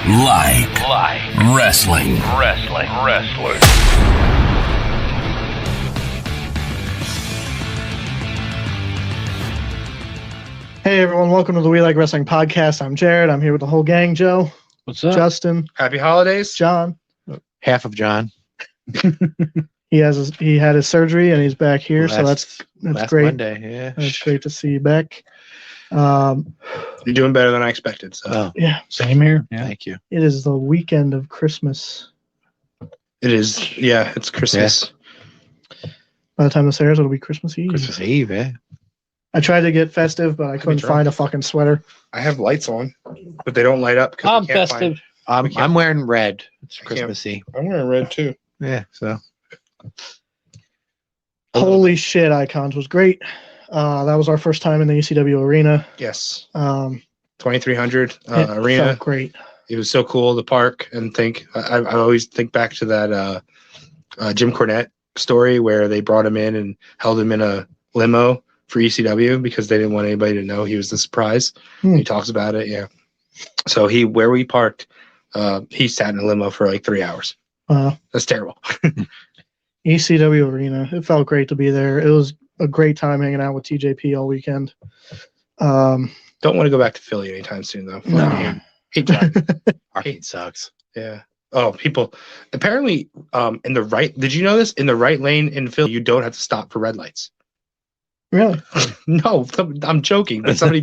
like wrestling. Hey everyone, welcome to the We Like Wrestling podcast. I'm Jared. I'm here with the whole gang. Joe. What's up? Justin. Happy holidays. John. Half of John. He had his surgery and he's back here, so that's great. Monday, yeah. It's great to see you back. You're doing better than I expected. So Yeah, Same here. Yeah. Thank you. it is the weekend of Christmas. it is. Yeah, it's Christmas. By the time this airs, it'll be Christmas Eve. Christmas Eve, eh? I tried to get festive, but I couldn't drunk. find a fucking sweater. I have lights on, but they don't light up. 'Cause I'm we can't festive. we can't- I'm wearing red. It's can't- Christmassy. I'm wearing red too. Yeah, so. Holy shit, Icons was great. That was our first time in the ECW arena. Yes, it 2300 arena. felt great. It was so cool. The park and I always think back to that Jim Cornette story where they brought him in and held him in a limo for ECW because they didn't want anybody to know he was the surprise. He talks about it. Yeah. So where we parked, he sat in a limo for like 3 hours. That's terrible. ECW arena. It felt great to be there. It was a great time hanging out with TJP all weekend. Don't want to go back to Philly anytime soon though. No. Hate driving. Arcade sucks. Yeah. Oh, people. Apparently, in the right. Did you know this? In the right lane in Philly, you don't have to stop for red lights. Really? No, I'm joking. But somebody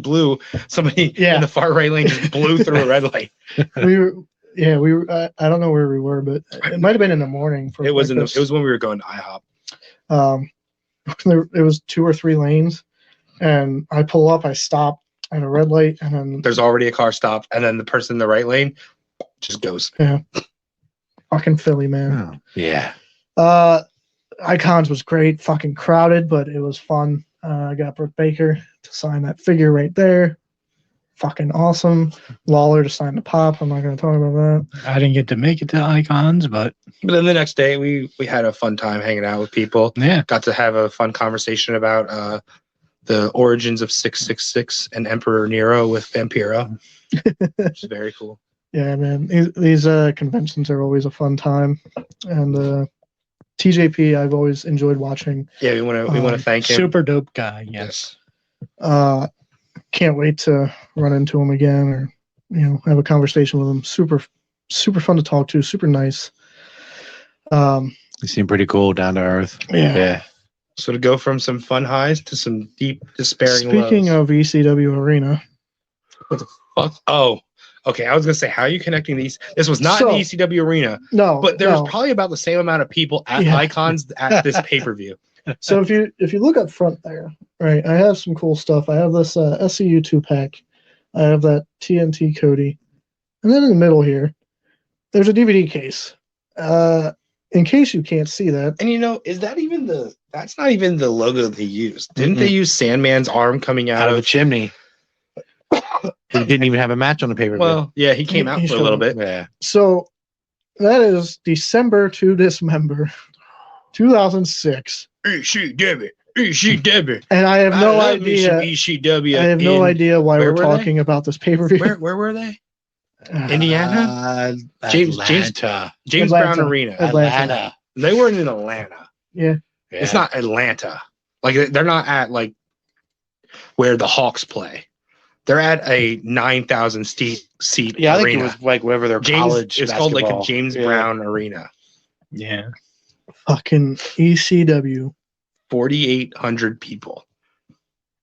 Yeah. in the far right lane just blew through a red light. we were. I don't know where we were, but it might have been in the morning. It was when we were going to IHOP. It was 2 or 3 lanes, and I pull up, I stop at a red light, and then There's already a car stopped, and then the person in the right lane just goes. fucking Philly, man. Oh, yeah. Icons was great, fucking crowded, but it was fun. I got Britt Baker to sign that figure right there. Fucking awesome. Lawler to sign the pop. I'm not going to talk about that. I didn't get to make it to Icons, but But then the next day, we had a fun time hanging out with people. yeah, Got to have a fun conversation about the origins of 666 and Emperor Nero with Vampiro, which is very cool. Yeah, man. These conventions are always a fun time. And TJP, I've always enjoyed watching. Yeah, we want to thank him. super dope guy. Yes. Can't wait to run into him again or, have a conversation with him. Super, super fun to talk to. Super nice. You seem pretty cool, down to earth. Yeah. So to go from some fun highs to some deep despairing Speaking lows. of ECW Arena. Fuck. Oh, okay. I was gonna say, how are you connecting these? This was not in the ECW arena, No. but there no. was probably about the same amount of people at Icons at this pay-per-view. So if you look up front there, right, I have some cool stuff. I have this SCU 2-pack. I have that TNT Cody. And then in the middle here, there's a DVD case. In case you can't see that. And that's not even the logo they used. Didn't they use Sandman's arm coming Out of out the chimney. He didn't even have a match on the paper. Well, yeah, he came out He for a little bit. Yeah. So that is December to Dismember 2006. ECW. And I have no I love me some idea. ECW. I have no idea why where we're were they? talking about this pay-per-view. Where were they? Indiana? James Atlanta. James Atlanta. Brown Arena. Atlanta. They weren't in Atlanta. Yeah. It's not Atlanta. Like they're not at like where the Hawks play. They're at a 9,000 seat Yeah, I think arena. it was like wherever their college. It's called like a basketball. James Yeah. Brown Arena. Yeah. Fucking ECW. 4,800 people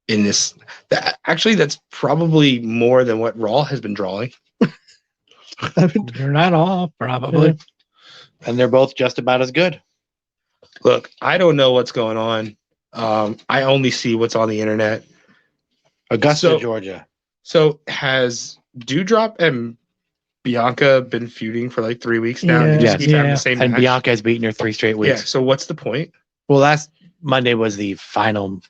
in this. That's probably more than what Raw has been drawing. They're not all, probably. Yeah. And they're both just about as good. Look, I don't know what's going on. I only see what's on the internet. Augusta, Georgia. So has Dewdrop and Bianca been feuding for like 3 weeks now? Yeah. They just keep having Yeah. the same And match? Bianca has beaten her 3 straight Yeah. weeks. So what's the point? Well, last Monday was the final.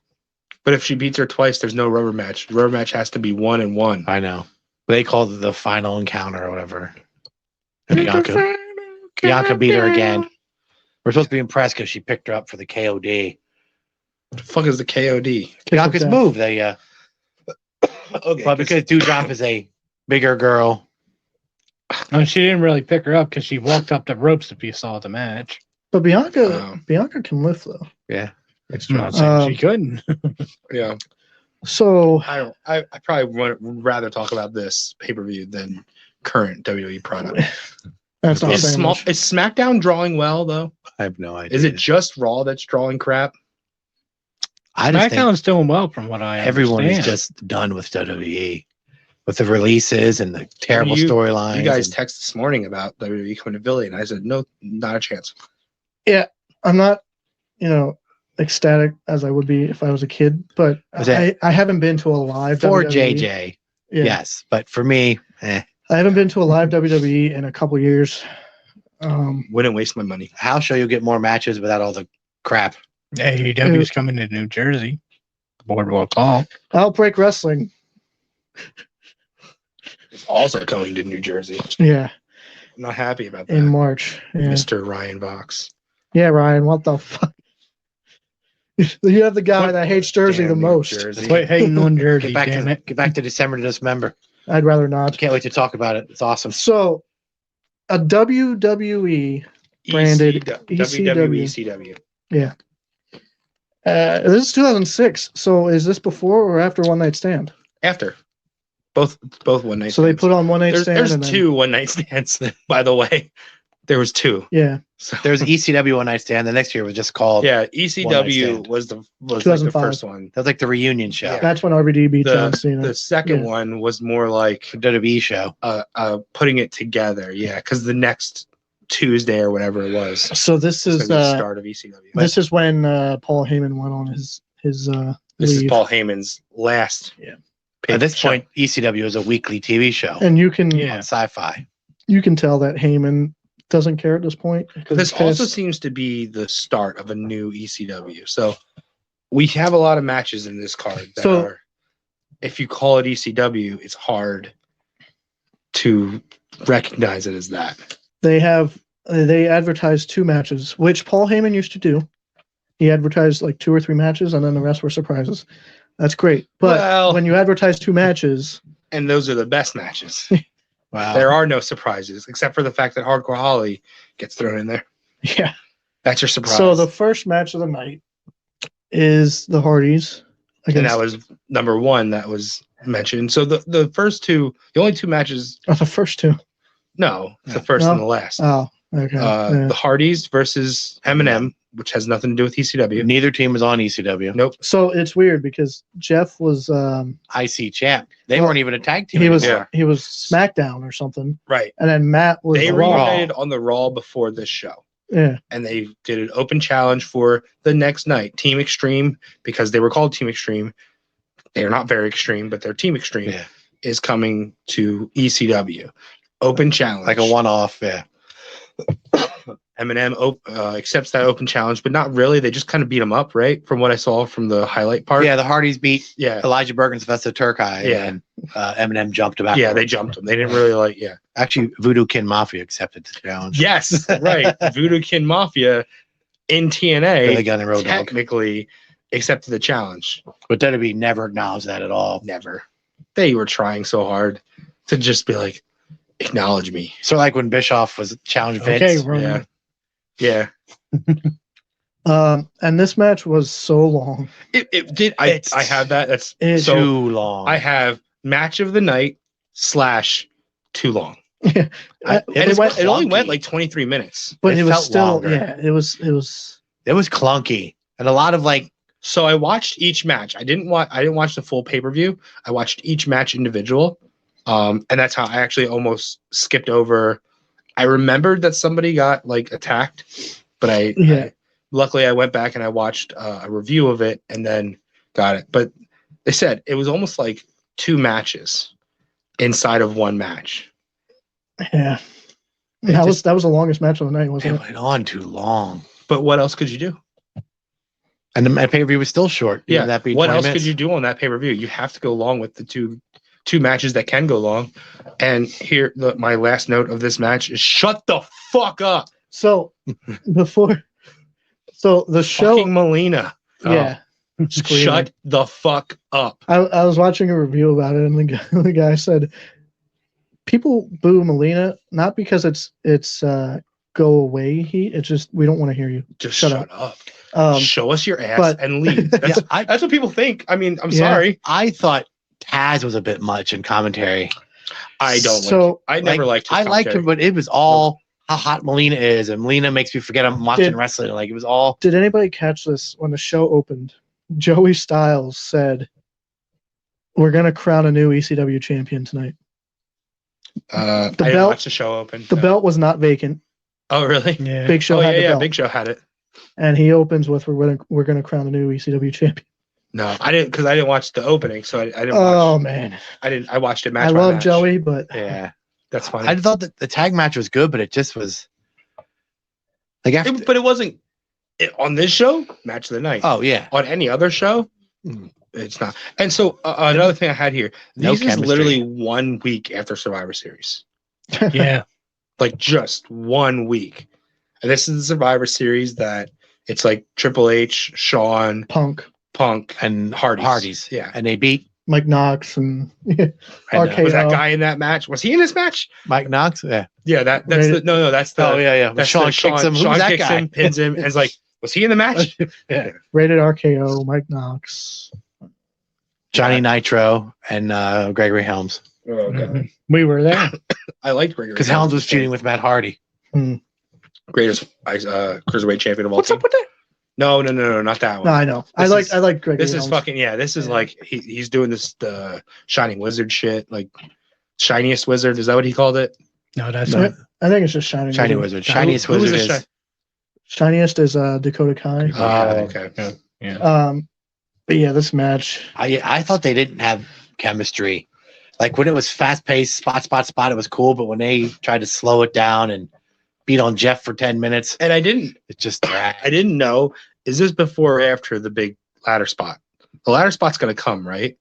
But if she beats her twice, there's no rubber match. The rubber match has to be 1-1. I know. They called it the final encounter or whatever. And Bianca beat her again. We're supposed to be impressed because she picked her up for the KOD. What the fuck is the KOD? Bianca's death. move. They Okay. but because Dewdrop is a bigger girl, No, she didn't really pick her up because she walked up the ropes if you saw the match. But Bianca Oh. Bianca can lift though. Yeah, it's I'm true. not saying she Um, couldn't. Yeah. So I probably would rather talk about this pay-per-view than current WWE product. that's not Is saying much. SmackDown drawing well though? I have no idea. Is it just Raw that's drawing crap? I just think SmackDown's doing well from what I everyone is understand. just done with WWE, with the releases and the terrible You- storylines. You guys and- text this morning about WWE coming to Philly, and I said no, not a chance. I'm not, ecstatic as I would be if I was a kid, but Was that- I haven't been to a live for WWE. JJ, Yeah. yes, but for me, I haven't been to a live WWE in a couple years. Wouldn't waste my money. how shall you get more matches without all the crap? AEW's coming to New Jersey. Boardwalk Hall. Outbreak Wrestling. It's also coming to New Jersey. Yeah, I'm not happy about in that, March. Yeah. Mr. Ryan Vox. Yeah, Ryan, what the fuck? You have the guy that hates Jersey the Damn New most. Jersey. Quit hating on Jersey, Get back damn to it. get back to December to Dismember. I'd rather not. Can't wait to talk about it. It's awesome. So, a WWE branded WWE ECW. This is 2006. So is this before or after One Night Stand? After. Both one night So they stands. put on One Night Stand. There's and then, two one night stands, by the way. There was two. Yeah, So There's ECW One Night Stand. The next year was just called. yeah, One Night ECW Stand. was like the 2005. first one. That was like the reunion show. Yeah. that's when RVD beat John Cena. The second Yeah. one was more like The WWE show. putting it together. Yeah, because the next Tuesday or whatever it was, So this was is the start of ECW. this is when Paul Heyman went on his This leave. is Paul Heyman's last. Yeah. At this show. point, ECW is a weekly TV show And you can Yeah. on Sci-Fi. you can tell that Heyman doesn't care at this point. 'cause This he's also pissed. seems to be the start of a new ECW. So we have a lot of matches in this card that So- are, if you call it ECW, it's hard to recognize it as that. they advertised 2 matches, which Paul Heyman used to do. He advertised like 2 or 3 matches, and then the rest were surprises. That's great, but Well- when you advertise 2 matches, And those are the best matches. Wow. There are no surprises, except for the fact that Hardcore Holly gets thrown in there. yeah. That's your surprise. So the first match of the night is the Hardys and against that was number 1 that was mentioned. So the first two, the only 2 matches, the first 2. no, Yeah. the first No? and the last. Oh, okay. Yeah. The Hardys versus Eminem, which has nothing to do with ECW. Neither team was on ECW. Nope. So it's weird because Jeff was IC champ. They Well, weren't even a tag team. he was anymore. he was SmackDown or something, Right. and then Matt was They Raw. reunited on the Raw before this show. Yeah, And they did an open challenge for the next night. Team Extreme, because they were called Team Extreme. They're not very extreme, but they're Team Extreme, Yeah. is coming to ECW. Open challenge. Like a one-off. Yeah. Eminem accepts that open challenge, but not really. They just kind of beat him up, right? From what I saw from the highlight part. Yeah. The Hardys beat Yeah. Elijah Burke and Sylvester Turkai. Yeah. And Eminem jumped him out. Yeah, they jumped him. They didn't really yeah. Actually, Voodoo Kin Mafia accepted the challenge. Yes, right. Voodoo Kin Mafia in Billy TNA Gunn and Road Dogg. technically accepted the challenge. But WWE never acknowledged that at all. Never. They were trying so hard to just be like, acknowledge me. So like when Bischoff was challenging Okay, Vince. Roman. Yeah. and this match was so long. It did. I It's- have that. That's It's so too long. I have match of the night / too long. I- And was it only clunky. went like 23 minutes. But It it was felt still longer. yeah. It was It was clunky and a lot of like. So I watched each match. I didn't watch the full pay-per-view. I watched each match individual. And that's how I actually almost skipped over. I remembered that somebody got like attacked, but luckily I went back and I watched a review of it and then got it. But they said it was almost like 2 matches inside of one match. yeah. It That just- was the longest match of the night, It wasn't it? went on too long. But what else could you do? And the pay-per-view was still short. Yeah. Even that being What 20 else minutes. could you do on that pay-per-view? You have to go along with the two matches that can go long. And here, my last note of this match is shut the fuck up. So the show, Fucking Melina. yeah. Screaming. Shut the fuck up. I was watching a review about it, and the guy said people boo Melina not because it's go away heat. It's just we don't want to hear you. Just Shut shut up. up. Show us your ass but- and leave. That's, that's what people think. I mean, I'm sorry. I thought Taz was a bit much in commentary. I don't So, I never liked his I liked him, commentary. but it was all how hot Melina is, and Melina makes me forget I'm watching wrestling. Like it was all. Did anybody catch this when the show opened? Joey Styles said, "We're gonna crown a new ECW champion tonight." I didn't belt- watch the show open. The belt was not vacant. Oh, really? Yeah. Big Show Oh, had the yeah. belt, Big Show had it. and he opens with, "We're gonna crown a new ECW champion." No, I didn't because I didn't watch the opening, so I didn't. Oh watch, man, I watched it match. I by love match. Joey, but Yeah, That's funny. I thought that the tag match was good, but it just was like after. But it wasn't on this show. Match of the night. Oh yeah, On any other show, it's not. And so another thing I had here. No This is chemistry. literally 1 week after Survivor Series. Yeah. Like just 1 week. And this is the Survivor Series that it's like Triple H, Shawn, Punk, and Hardy's. Yeah, Yeah. and they beat Mike Knox, and and, RKO. Was that guy in that match? Was he in this match? Mike Knox. Yeah. Yeah, that's Rated- that's the Oh yeah. When that's Sean the kicks him. Who's Sean that kicks guy? him, pins him, and is like, was he in the match? rated RKO, Mike Knox. Johnny Nitro and Gregory Helms, Oh, okay. We were there. I liked Gregory because Helms was feuding with Matt Hardy. greatest cruiserweight champion of all What's time. up with that? No, not that one. No, I know. I This like Greg. This is fucking This is like he's doing this the Shining Wizard shit, like shiniest wizard. Is that what he called it? No, that's No. not. I think it's just Shining. Shiny Wizard. Wizard. Shiniest Who was Wizard the is. Shiniest is Dakota Kai. Oh, okay. Yeah. But yeah, this match. I thought they didn't have chemistry. Like when it was fast paced, spot, it was cool. But when they tried to slow it down and beat on Jeff for 10 minutes, And I didn't dragged. know. Is this before or after the big ladder spot? The ladder spot's gonna come, right?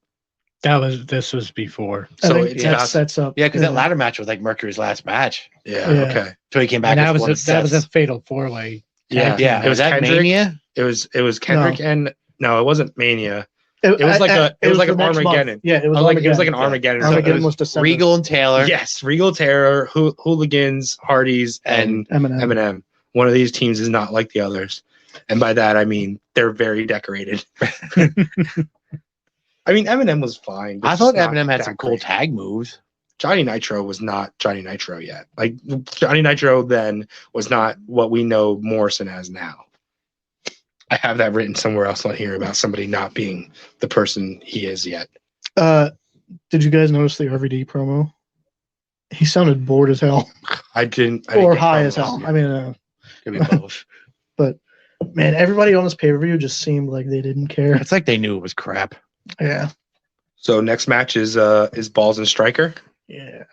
This was before. I So think it's that about, sets up. Yeah, because that ladder match was like Mercury's last match. yeah, Yeah. okay. Until he came back. And that with was one a, of that was a Seth's. fatal 4-way. Yeah, Yeah, It was that Kendrick. Mania. It was Kendrick and no, it wasn't Mania. It was like an the next Armageddon. month. Yeah, it was It was like an Yeah. Armageddon. So it Armageddon was- was December. Regal and Taylor. yes, Regal Terror, Hooligans, Hardys, and Eminem. Eminem. One of these teams is not like the others. And by that, I mean, they're very decorated. I mean, Eminem was fine. but I thought just not Eminem had that some cool great. tag moves. Johnny Nitro was not Johnny Nitro yet. Like, Johnny Nitro then was not what we know Morrison as now. I have that written somewhere else on here about somebody not being the person he is yet. Did you guys notice the RVD promo? He sounded bored as hell, I didn't or get high promos as hell. yet. I mean, Could be both. man, everybody on this pay per view just seemed like they didn't care. It's like they knew it was crap. Yeah, So next match is Balls and Striker. yeah.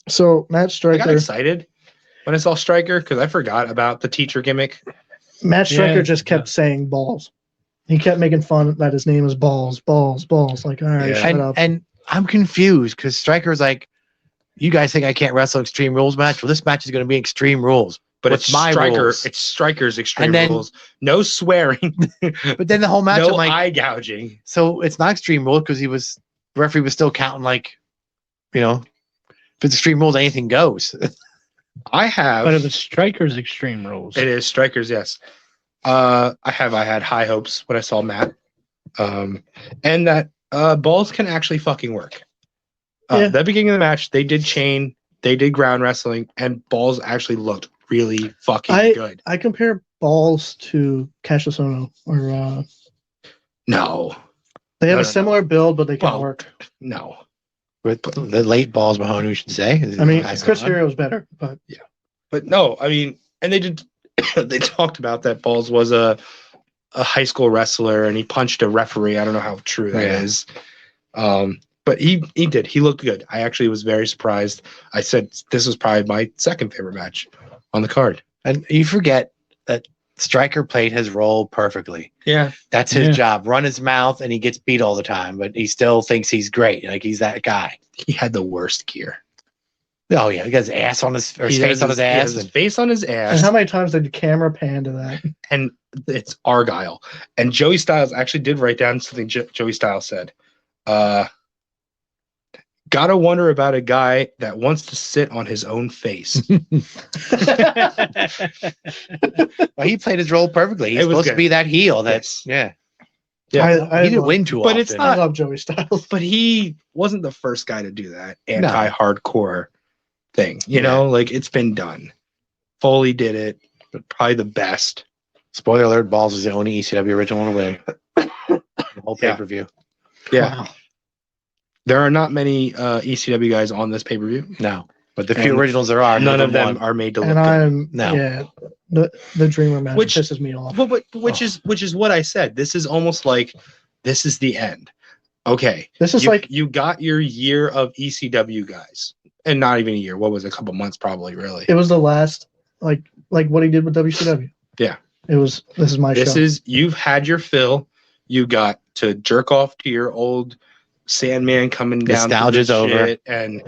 So Matt I got Striker, excited when I saw Striker because I forgot about the teacher gimmick. Matt Striker Yeah, just kept saying balls. He kept making fun that his name is Balls. Like, all right, Yeah. shut up. And I'm confused because Striker's like, you guys think I can't wrestle Extreme Rules match? Well, this match is going to be Extreme Rules. But What's it's my Striker. rules? It's Striker's Extreme And then- Rules. No swearing. But then the whole match, no I'm like, eye gouging. so it's not Extreme Rules because the referee was still counting like, if it's Extreme Rules, anything goes. I have. But it was Striker's Extreme Rules. It is Strikers, yes. I had high hopes when I saw Matt, and that Balls can actually fucking work. Yeah. The beginning of the match, they did chain, they did ground wrestling, and Balls actually looked really fucking good. I compare Balls to Cassius Ohno, or No, they have No, a no, similar build, but they can Well, work. no. With the late Balls Mahone, we should say. I mean, Nice Chris one. Hero's better, but But no, I mean, and they did. They talked about that Balls was a high school wrestler, and he punched a referee. I don't know how true that Yeah. is. But he did. He looked good. I actually was very surprised. I said this was probably my second favorite match on the card. And you forget that Striker played his role perfectly. Yeah, That's his Yeah. job. Run his mouth, and he gets beat all the time, but he still thinks he's great. Like he's that guy. he had the worst gear. Oh yeah, he got his ass on his He face has on his he has ass. his face on his and ass, how many times did the camera pan to that? and it's Argyle. And Joey Styles actually did write down something Joey Styles said. Gotta wonder about a guy that wants to sit on his own face. Well, he played his role perfectly. He's It was supposed to good. be that heel. Yes. Yeah. Yeah. He didn't win too But often. it's I not- love Joey Styles. But he wasn't the first guy to do that No. anti-hardcore thing. You know, like it's been done. Foley did it, but probably the best. Spoiler alert: Balls was the only ECW original to win the whole Yeah. pay-per-view. Yeah. Wow. There are not many ECW guys on this pay-per-view. No, but the few And originals there are, None of them one. are made to look And good. I'm No. yeah, the Dreamer match Which- pisses me off. Which is what I said. This is almost like this is the end. Okay. This is like You got your year of ECW guys. And not even a year. What was it? A couple months probably, really. it was the last like what he did with WCW. Yeah. It was this is my This show. is you've had your fill. You got to jerk off to your old Sandman coming down. Nostalgia's through the over. shit, and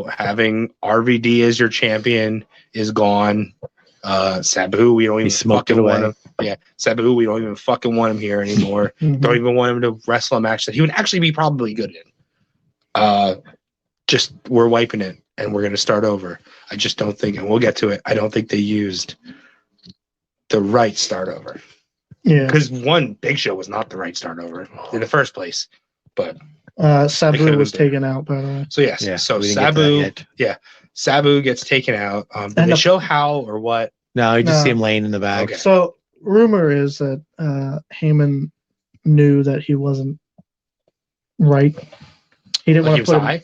having RVD as your champion is gone. Sabu, we don't even smoked it fucking want away. him. Yeah, Sabu, we don't even fucking want him here anymore. Mhm. Don't even want him to wrestle a match that he would actually be probably good in. Just we're wiping it and we're gonna start over. I just don't think, and we'll get to it. I don't think they used the right start over. Yeah. Because one, Big Show was not the right start over in the first place. But Sabu could've was been. taken out by the way. so yes, Yeah, so we didn't get to that Sabu, yet. Sabu gets taken out. Did And they the- show how or what? No, you just No. see him laying in the bag. Okay. So rumor is that Heyman knew that he wasn't right. He didn't Like want he to was put him, high?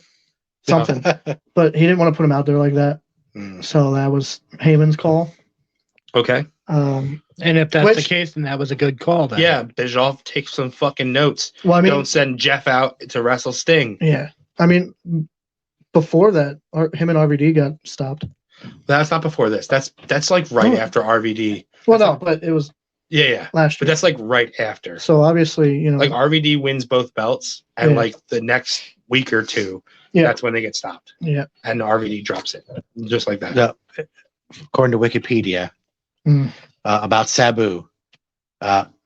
something, but he didn't want to put him out there like that. Mm, So that was Heyman's call. okay. And if that's the Which- case, then that was a good call. Then. Yeah, Bischoff take some fucking notes. Well, I mean, Don't send Jeff out to wrestle Sting. yeah. I mean, before that, him and RVD got stopped. That's not before this. That's like right Oh. after RVD. Well, That's no, like- but it was Yeah. last But year. that's like right after. So obviously, Like RVD wins both belts, and Yeah. like the next week or two, Yeah. that's when they get stopped, yeah. and RVD drops it, just like that. No, according to Wikipedia, Mm. about Sabu,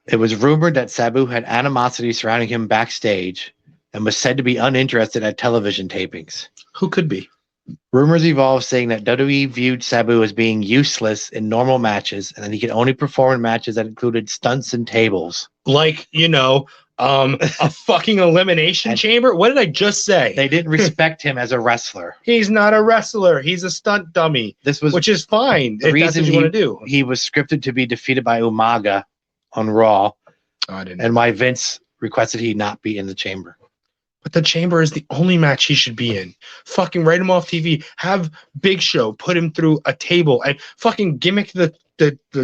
it was rumored that Sabu had animosity surrounding him backstage and was said to be uninterested at television tapings. Who could be? Rumors evolved saying that WWE viewed Sabu as being useless in normal matches and that he could only perform in matches that included stunts and tables. Like a fucking elimination And- chamber. What did I just say? They didn't respect him as a wrestler. He's not a wrestler. He's a stunt dummy, This was which is fine the if that's reason what you want to do. he was scripted to be defeated by Umaga on Raw, Oh, I didn't. and why Vince requested he not be in the chamber. But the chamber is the only match he should be in. Fucking write him off TV. Have Big Show put him through a table and fucking gimmick the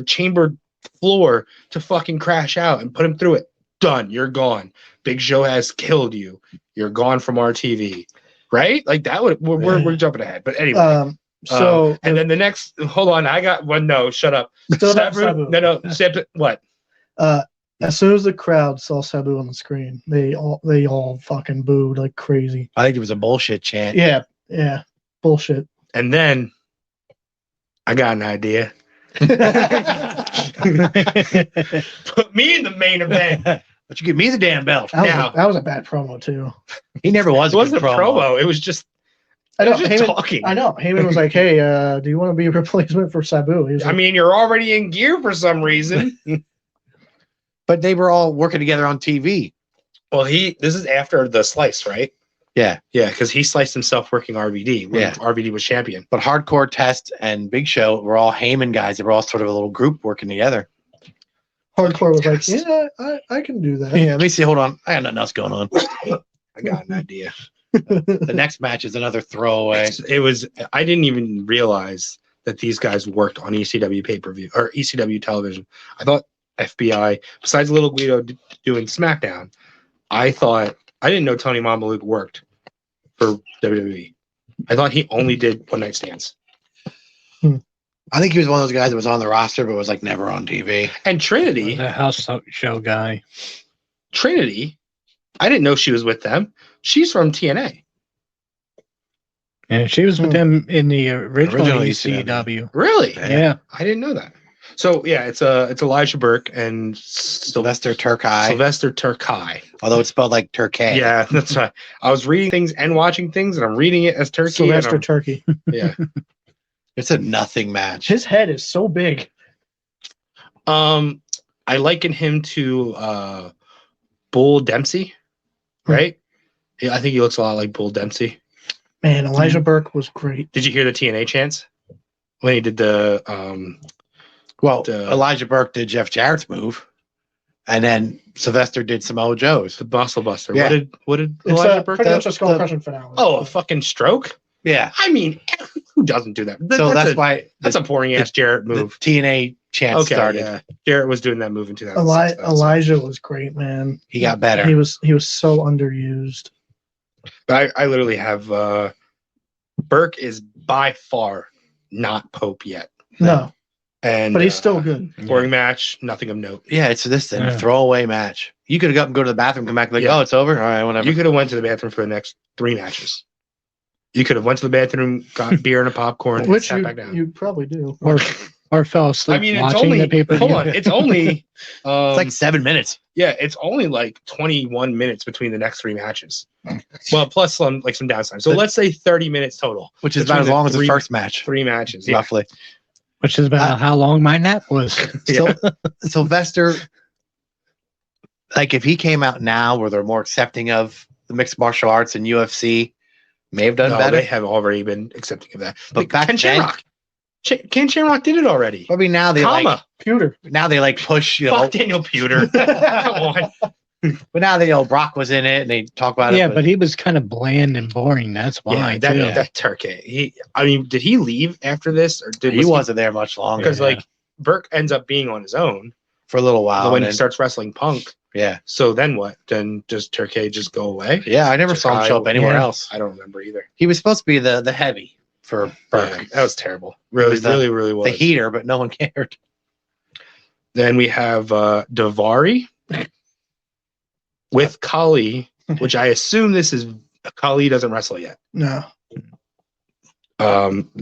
chamber floor to fucking crash out and put him through it. Done. You're gone. Big Show has killed you. You're gone from our TV. Right? Like that would we're jumping ahead. But anyway. So And then the next hold on, I got one. No, shut up. still about Sabu, Sabu. no, what? As soon as the crowd saw Sabu on the screen, they all fucking booed like crazy. I think it was a bullshit chant. Yeah, bullshit. And then I got an idea. Put me in the main event. But you give me the damn belt. That was a bad promo too. He never was. It wasn't a good promo. It was just, I it know. was just Heyman, talking. I know. Heyman was like, "Hey, do you want to be a replacement for Sabu?" He was I like, mean, you're already in gear for some reason. But they were all working together on TV. Well, this is after the slice, right? Yeah. Yeah, because he sliced himself working RVD when Yeah. RVD was champion. But Hardcore Test and Big Show were all Heyman guys. They were all sort of a little group working together. Hardcore was like, Yes. "Yeah, I can do that." Yeah, let me see. Hold on. I got nothing else going on. I got an idea. The next match is another throwaway. It was, I didn't even realize that these guys worked on ECW pay-per-view or ECW television. I thought FBI, besides Little Guido doing SmackDown, I didn't know Tony Mamaluke worked for WWE. I thought he only did one night stands. I think he was one of those guys that was on the roster but was like never on TV. And Trinity, The house show guy. I didn't know she was with them. She's from TNA. And she was with them in the original Original ECW. Really? Yeah. I didn't know that. So yeah, it's Elijah Burke and Sylvester Turkai, Sylvester Turkai. although it's spelled like Turkey. Yeah, that's right. I was reading things and watching things, and I'm reading it as Turkey. Sylvester and Turkey. yeah. It's a nothing match. His head is so big. I liken him to Bull Dempsey, right? Yeah, I think he looks a lot like Bull Dempsey. Man, Elijah Burke was great. Did you hear the TNA chants when he did the Elijah Burke did Jeff Jarrett's move, and then Sylvester did Samoa Joe's. the Muscle Buster? Yeah. What did It's Elijah Burke pretty do? much a skull crushing finale. Oh, a fucking stroke? Yeah. I mean, who doesn't do that? So that's why That's a boring ass Jarrett the move. TNA chant started. Yeah. Jarrett was doing that move in 2006. Elijah was great, man. He got better. He was so underused. But I literally have Burke is by far not Pope yet. No, And but he's still good. boring match, nothing of note. Yeah, it's this thing, Yeah. throwaway match. You could have got and go to the bathroom, come back like, Yeah. oh, it's over. All right, whatever. You could have went to the bathroom for the next 3 matches. You could have went to the bathroom, got beer and a popcorn, and Which sat back down. you probably do. Or fell asleep I mean, it's watching only the paper. hold on. It's only it's like 7 minutes. yeah, it's only like 21 minutes between the next 3 matches. Well, plus some downtime. So let's say 30 minutes total. Which is Between about as the long as the 3 first match, 3 matches. Yeah. roughly. Which is about how long my nap was. Yeah. Sylvester, like if he came out now where they're more accepting of the mixed martial arts and UFC, may have done No, better. they have already been accepting of that. But Like, back Ken then- Shamrock. Ken Shamrock did it already. I mean, now they Comma. Pewter. push, you know, Fuck Daniel Pewter. Come on. but now they know Brock was in it and they talk about Yeah, it. but he was kind of bland and boring. That's why. Yeah, too. that Turkey. Did he leave after this, or he wasn't there much longer Because Yeah. like Burke ends up being on his own for a little while. when and he then- starts wrestling Punk. yeah, So then what? Then does Turkey just go away? yeah. I never saw him show up anywhere Yeah. else. I don't remember either. He was supposed to be the heavy for Burke, Yeah, that was terrible. Really, was the- really was. the heater, but no one cared. Then we have Davari with Kali, which I assume this is Kali doesn't wrestle yet. No.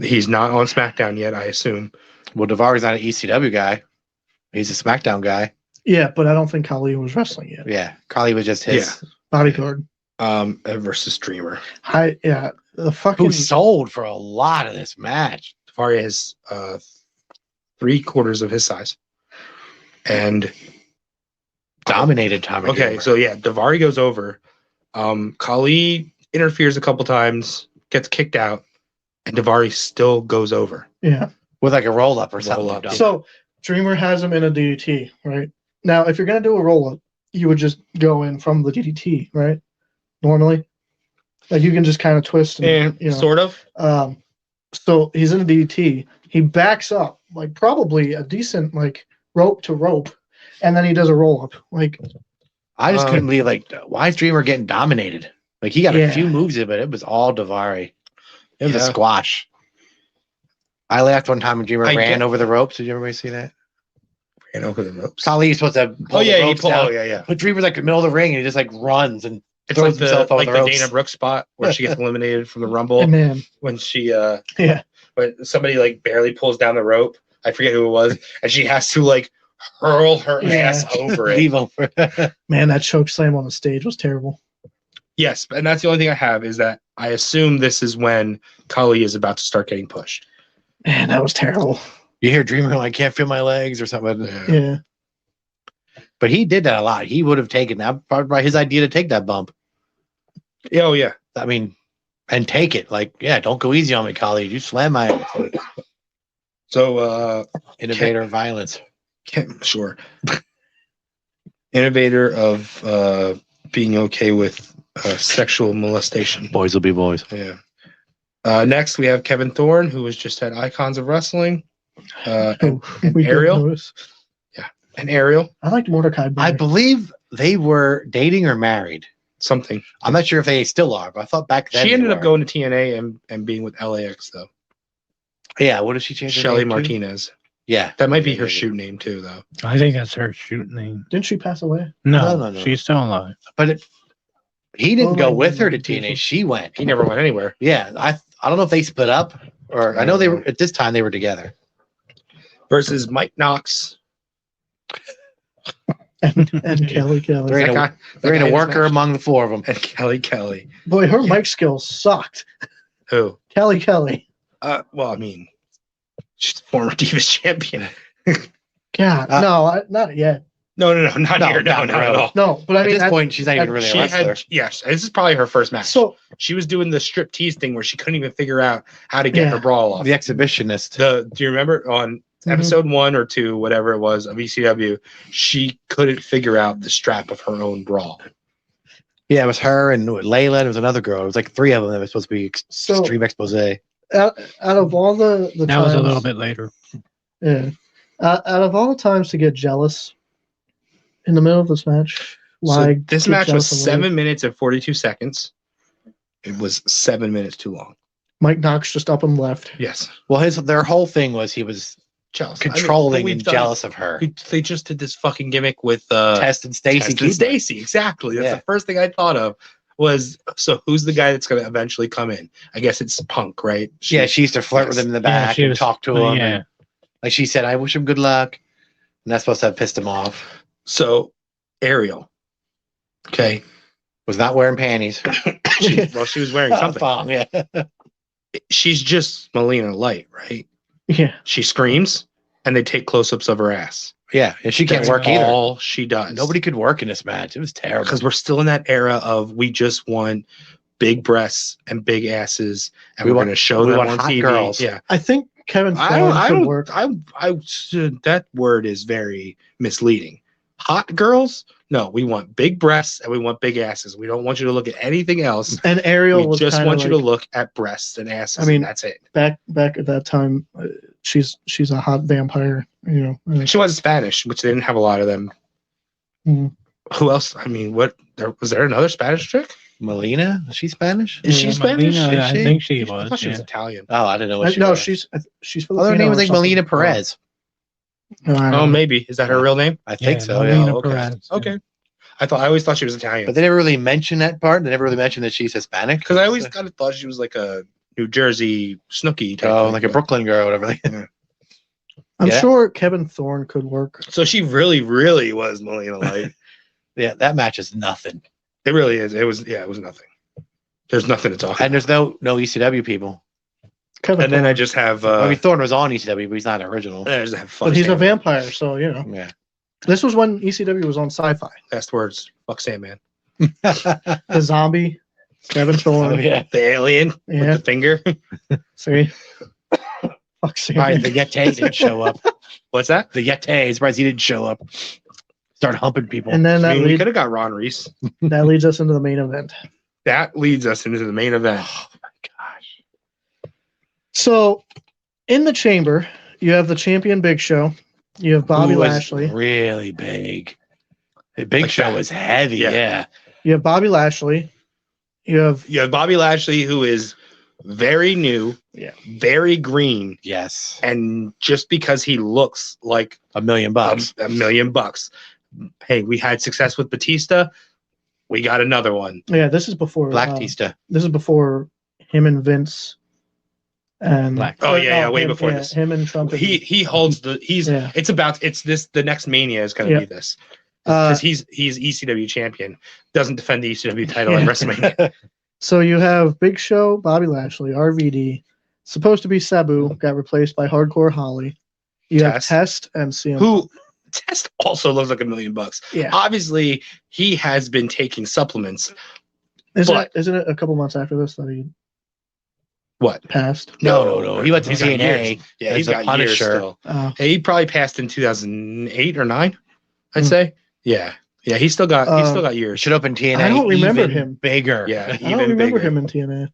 He's not on SmackDown yet, I assume. Well, Davari's not an ECW guy; he's a SmackDown guy. Yeah, but I don't think Kali was wrestling yet. Yeah, Carly was just his. Bodyguard. Versus Dreamer. The fucking Who sold for a lot of this match? Davari is 3/4 of his size. And Dominated Tommy. okay, Dreamer. so yeah, Davari goes over. Kali interferes a couple times, gets kicked out, and Davari still goes over. yeah. with like a roll up or something. Roll-up. done. So Dreamer has him in a DDT, right? Now, if you're gonna do a roll up, you would just go in from the DDT, right? Normally, like you can just kind of twist and you know. Sort of. So he's in a DDT. He backs up like probably a decent like rope to rope, and then he does a roll up. Like I just couldn't believe like why is Dreamer getting dominated? Like he got Yeah. a few moves in, but it was all Davari. It was a Yeah. squash. I laughed one time when Dreamer I ran get- over the ropes. Did you everybody see that? And over the ropes. Kali's supposed to pull the he ropes pulled. down. Oh yeah. But Dreamer's like in the middle of the ring and he just like runs and It's throws like himself over like the the ropes. Dana Brooke spot where she gets eliminated from the Rumble and man, when she yeah, when somebody like barely pulls down the rope. I forget who it was, and she has to like hurl her Yeah. ass over it. leave over. man, that choke slam on the stage was terrible. Yes, and that's the only thing I have is that I assume this is when Kali is about to start getting pushed. Man, that was terrible. You hear Dreamer like can't feel my legs or something. Yeah, But he did that a lot. He would have taken that probably his idea to take that bump. Oh yeah. I mean, and take it. Like, yeah, don't go easy on me, Kali. You slam my ass. So Innovator of violence. sure. Innovator of being okay with sexual molestation. Boys will be boys. Yeah. Next, we have Kevin Thorne, who was just at Icons of Wrestling. And we did Ariel? notice. and Ariel, I liked Mordecai better. I believe they were dating or married. something. I'm not sure if they still are, but I thought back then She ended they up were. going to TNA and being with LAX, though. Yeah, what did she change? her Shelly name to? Martinez. Yeah, That might be Yeah, her yeah, shoot name, too, though. I think that's her shoot name. Didn't she pass away? No, No. she's still alive. but he didn't Oh, go my with her to goodness. TNA. She went. He never went anywhere. Yeah, I don't know if they split up or I know they were at this time they were together. versus Mike Knox. and Kelly. There ain't That a, guy- there ain't that a guy worker smashed. among the four of them. And Kelly. Boy, her mic skills sucked. Who? Kelly. Well, I mean, she's a former Divas champion. God, Uh, no, not yet. No, not No, here. No, down the not at road. all. No, but I At mean, this point, she's not even really a She wrestler. had, yes, this is probably her first match. so She was doing the strip tease thing where she couldn't even figure out how to get Yeah. her brawl off. The exhibitionist. Do you remember on Mhm. episode 1 or 2, whatever it was of ECW, she couldn't figure out the strap of her own brawl. Yeah, it was her and Layla. And it was another girl. It was like 3 of them that were supposed to be So- extreme expose. out of all the That times, was a little bit later. Yeah. Out of all the times to get jealous in the middle of this match, why So this get match was jealous and leave? 7 minutes and 42 seconds. It was 7 minutes too long. Mike Knox just up and left. Yes. Well, their whole thing was he was Jealous. controlling we've and done- jealous of her. They just did this fucking gimmick with Test and Stacy. Test and Keibler. Stacy. Exactly. That's Yeah. the first thing I thought of was, so who's the guy that's going to eventually come in? I guess it's Punk, right? Yeah, she used to flirt with him in the back she and was- talk to him. yeah. And, like she said, I wish him good luck. And that's supposed to have pissed him off. So Ariel. Okay. Was not wearing panties. She was wearing something. Thong, yeah. She's just Melina Light, right? Yeah. She screams and they take close-ups of her ass. Yeah, and she can't That's work either. all she does. Nobody could work in this match. It was terrible. Because we're still in that era of we just want big breasts and big asses, and We we're want- going to show we them want on hot TV. girls. Yeah, I think Kevin I Thorne don't. could work. That word is very misleading. Hot girls? No, we want big breasts and we want big asses. We don't want you to look at anything else. And Ariel We was just kinda want you to like- look at breasts and asses. I mean, and that's it. back at that time. She's a hot vampire. You know. She was Spanish, which they didn't have a lot of them. Mhm. Who else? I mean, was there another Spanish chick? Melina? Is she Spanish? Is she Spanish? Melina, Is I she? think she I was. thought she was Yeah. Italian. Oh, I didn't know what she No, was. she's Filipino. Other name was or like something. Melina Perez. No, I don't Oh, know. maybe. Is that her real name? I think Yeah, so. Melina Yeah. okay. Perez, yeah. Okay. I always thought she was Italian. But they never really mentioned that part. They never really mentioned that she's Hispanic. Because I always kind of thought she was like a New Jersey Snooki type. Oh, thing, like a but- Brooklyn girl or whatever. I'm Yeah. sure Kevin Thorne could work. So she really, really was Melina Light. Yeah, that match is nothing. It really is. It was nothing. There's nothing to talk about. And there's no ECW people. Kevin And then Thorne. I just have I mean, Thorne was on ECW, but he's not original. I just have fun. But he's a Sandman. vampire, so you know. Yeah. This was when ECW was on Sci-Fi. Last words. Fuck Sandman. The zombie, Kevin Oh, Thorne. yeah. The alien Yeah. with the finger. See. Fuck Right, Sam. the Yeti didn't show up. What's that? The Yeti, surprised he didn't show up. Start humping people. And then I that, mean, we could lead, have got Ron Reese. that leads us into the main event. That leads us into the main event. Oh my gosh. So, in the chamber, you have the champion Big Show. You have Bobby Who was Lashley. really big. The Big Like Show that. was heavy. Yeah. Yeah. You have Bobby Lashley. You have You have Bobby Lashley, who is very new, Yeah. very green, Yes. and just because he looks like $1 million. $1 million. Hey, we had success with Batista. We got another one. yeah. This is before Black Tista. This is before him and Vince. And Black. Oh, yeah, way him, before yeah, this. Him and Trump. and- He holds the Yeah. the next Mania is going to Yeah. be this uh, because he's ECW champion, doesn't defend the ECW title at Yeah. WrestleMania. so you have Big Show, Bobby Lashley, RVD. Supposed to be Sabu, got replaced by Hardcore Holly. You have Test. Test and CM. Who Test also looks like $1 million. Yeah. Obviously, he has been taking supplements. Isn't it a couple months after this that he What? passed? No. He went to He's got TNA. years. Yeah, as he's a got years Punisher. still. Oh. Hey, he probably passed in 2008 or 9, I'd Hmm. say. Yeah. Yeah, he's still got years. Should open TNA. I don't remember even him. Bigger. Yeah. I don't even remember bigger. him in TNA.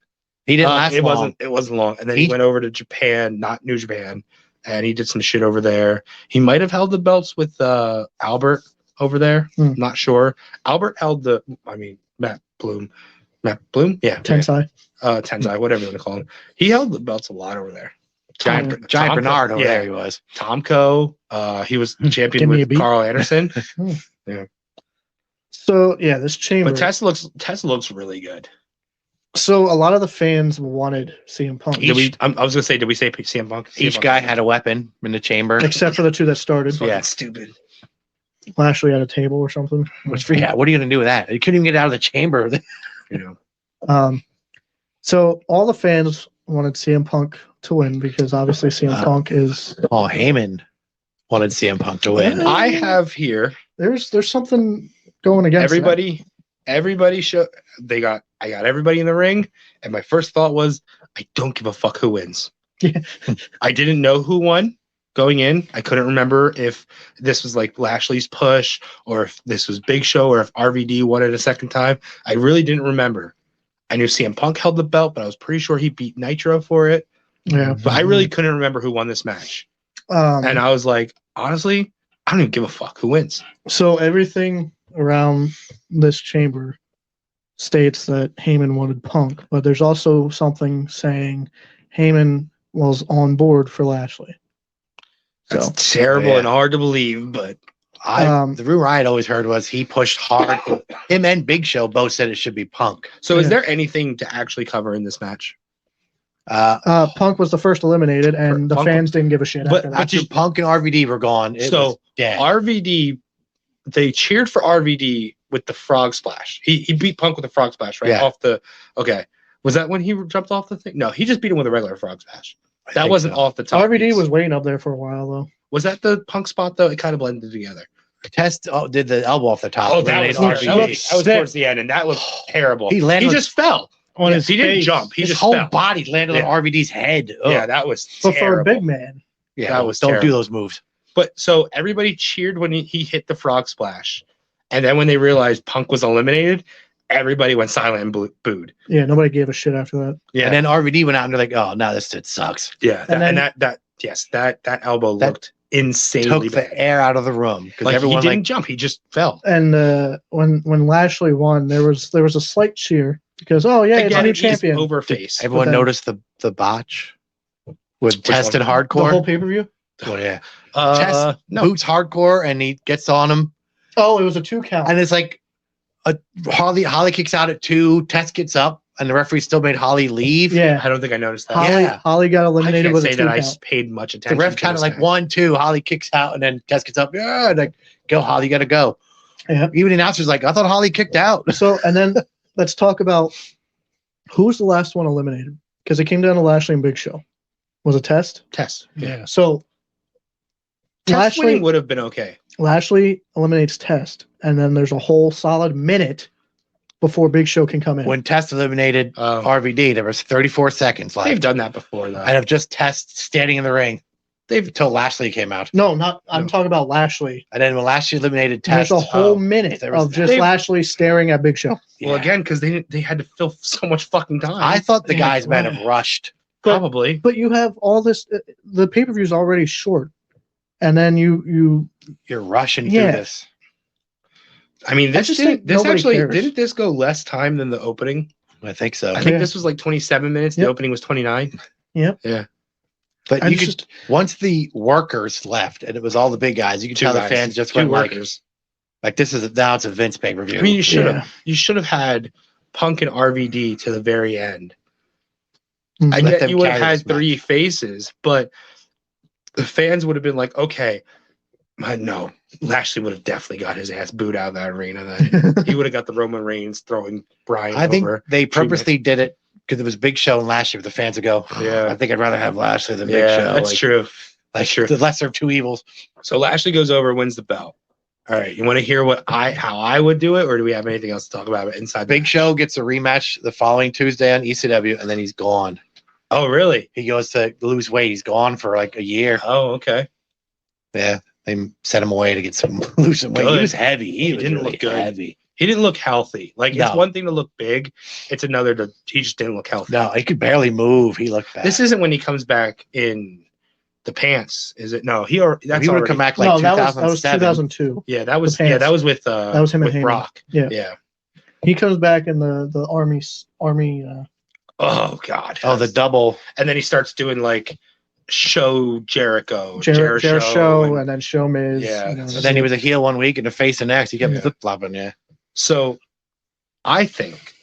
He didn't last it long. wasn't long. And then he He- went over to Japan, not New Japan, and he did some shit over there. He might have held the belts with Albert over there. Hmm. Not sure. Albert held Matt Bloom. Yeah. Tensai. Tensai, whatever you want to call him. He held the belts a lot over there. Giant Tomko, Bernard over yeah. there he was. Tomko, he was champion Give me a with beat. Carl Anderson. So yeah, this chamber. But Tess looks really good. So a lot of the fans wanted CM Punk, I was gonna say, did we say CM Punk? CM Each Punk. guy had a weapon in the chamber. except for the two that started. Fucking Yeah. stupid. Lashley at a table or something. Which, yeah, what are you gonna do with that? You couldn't even get out of the chamber. You know. So all the fans wanted CM Punk to win because obviously CM Punk is Paul Heyman wanted CM Punk to win. I have here there's something going against everybody. Everybody I got everybody in the ring, and my first thought was, I don't give a fuck who wins. Yeah. I didn't know who won going in. I couldn't remember if this was like Lashley's push or if this was Big Show or if RVD won it a second time. I really didn't remember. I knew CM Punk held the belt, but I was pretty sure he beat Nitro for it. Yeah. But I really couldn't remember who won this match. that. And I was like, honestly, I don't even give a fuck who wins. So everything around this chamber states that Heyman wanted Punk, but there's also something saying Heyman was on board for Lashley. That's So terrible Yeah. and hard to believe, but The rumor I had always heard was he pushed hard. Him and Big Show both said it should be Punk. so is Yeah. there anything to actually cover in this match? Punk was the first eliminated, and the Punk- fans didn't give a shit but- after that. after Punk and RVD were gone, it So, was dead. RVD, they cheered for RVD with the frog splash. He beat Punk with a frog splash, right? Yeah. Off the okay. Was that when he jumped off the thing? No, he just beat him with a regular frog splash. I That think wasn't so. off the top. RVD piece. was waiting up there for a while though. Was that the Punk spot though? It kind of blended together. Did the elbow off the top. Oh, that was, eliminated that RVD. was towards the end, and that looked terrible. He landed He just fell. On Yeah, his he didn't face. jump. He His just whole fell. body landed Yeah. on RVD's head. Ugh. Yeah, that was But for terrible. a big man, Yeah, that was don't do terrible. those moves. But so everybody cheered when he hit the frog splash, and then when they realized Punk was eliminated, everybody went silent and booed. yeah, nobody gave a shit after that. Yeah, And then RVD went out and they're like, "Oh, no, this shit sucks." yeah, and that elbow That looked insanely Took bad. the air out of the room because Like everyone he didn't jump, he just fell. And when Lashley won, there was a slight cheer because it's Again, a new he's champion. over face. everyone then- noticed the botch with Which Test one? and The Hardcore. whole pay per view. Oh yeah, No, Boots Hardcore, and he gets on him, Oh, it was a 2 count. and it's like Holly kicks out at 2. Test gets up, and the referee still made Holly leave. Yeah, I don't think I noticed that. Yeah. Holly got I eliminated can't with a say 2 that I count. paid much The attention. ref to kind of this like match. 1, 2. Holly kicks out, and then Test gets up. Yeah, and like go Holly, you got to go. Yeah. Even the announcer's like, I thought Holly kicked out. So, and then let's talk about who was the last one eliminated because it came down to Lashley and Big Show. Was it Test? Test. Yeah. So Test winning Lashley would have been okay. eliminates Test, and then there's a whole solid minute before Big Show can come in. When Test eliminated Um, RVD, there was 34 seconds left. They've done that before, though. And of just Test standing in the ring. Until Lashley came out. No, not. I'm No. talking about Lashley. And then when Lashley eliminated Test, There's a whole oh, minute there was of that. just They- Lashley staring at Big Show. Well, yeah. again, because they had to fill so much fucking time. I thought the Yeah, guys might right. have rushed. Probably. But you have all this. The pay per view is already short, and then you You're rushing Yeah. through this. I mean, I this just didn't. think This nobody actually cares. didn't this go less time than the opening? I think so. I think Yeah. this was like 27 minutes. The Yep. opening was 29. But I'm you could just- once the workers left and it was all the big guys, you could tell the guys, fans just two went like, workers. this is now it's a Vince pay per view. I mean, you should have. Yeah. You should have had Punk and RVD to the very end. Mm. I Let get them you would have carry had this match. 3 faces, but the fans would have been like, okay, no, Lashley would have definitely got his ass booed out of that arena. Then he would have got the Roman Reigns throwing Bryan I think over. they purposely did it because it was Big Show and Lashley. But the fans would go, Yeah. I think I'd rather have Lashley than Big Yeah, Show. that's like, true. Like That's true. the lesser of two evils. So Lashley goes over, wins the belt. All right, you want to hear how I would do it, or do we have anything else to talk about inside? the Big match? Show gets a rematch the following Tuesday on ECW, and then he's gone. Oh, really? He goes to lose weight. He's gone for like a year. Oh, okay. Yeah, they sent him away to get some lose some weight. He Good. was heavy. He was didn't really look good. heavy. He didn't look healthy. Like it's No. one thing to look big; it's another to he just didn't look healthy. No, he could barely move. He looked bad. This isn't when he comes back in the pants, is it? No, he already. That's he would already, come back like no, that was 2007. 2002. Yeah, that was The pants. that was with That was him and with Heyman. Brock. Yeah. Yeah. He comes back in the army. Oh God. Oh, the double. and then he starts doing like show Jericho, Jer Show and- and then Show Miz. Yeah. you know, And then he was a heel one week and a face the next. He kept Yeah. flip flopping. Yeah. So I think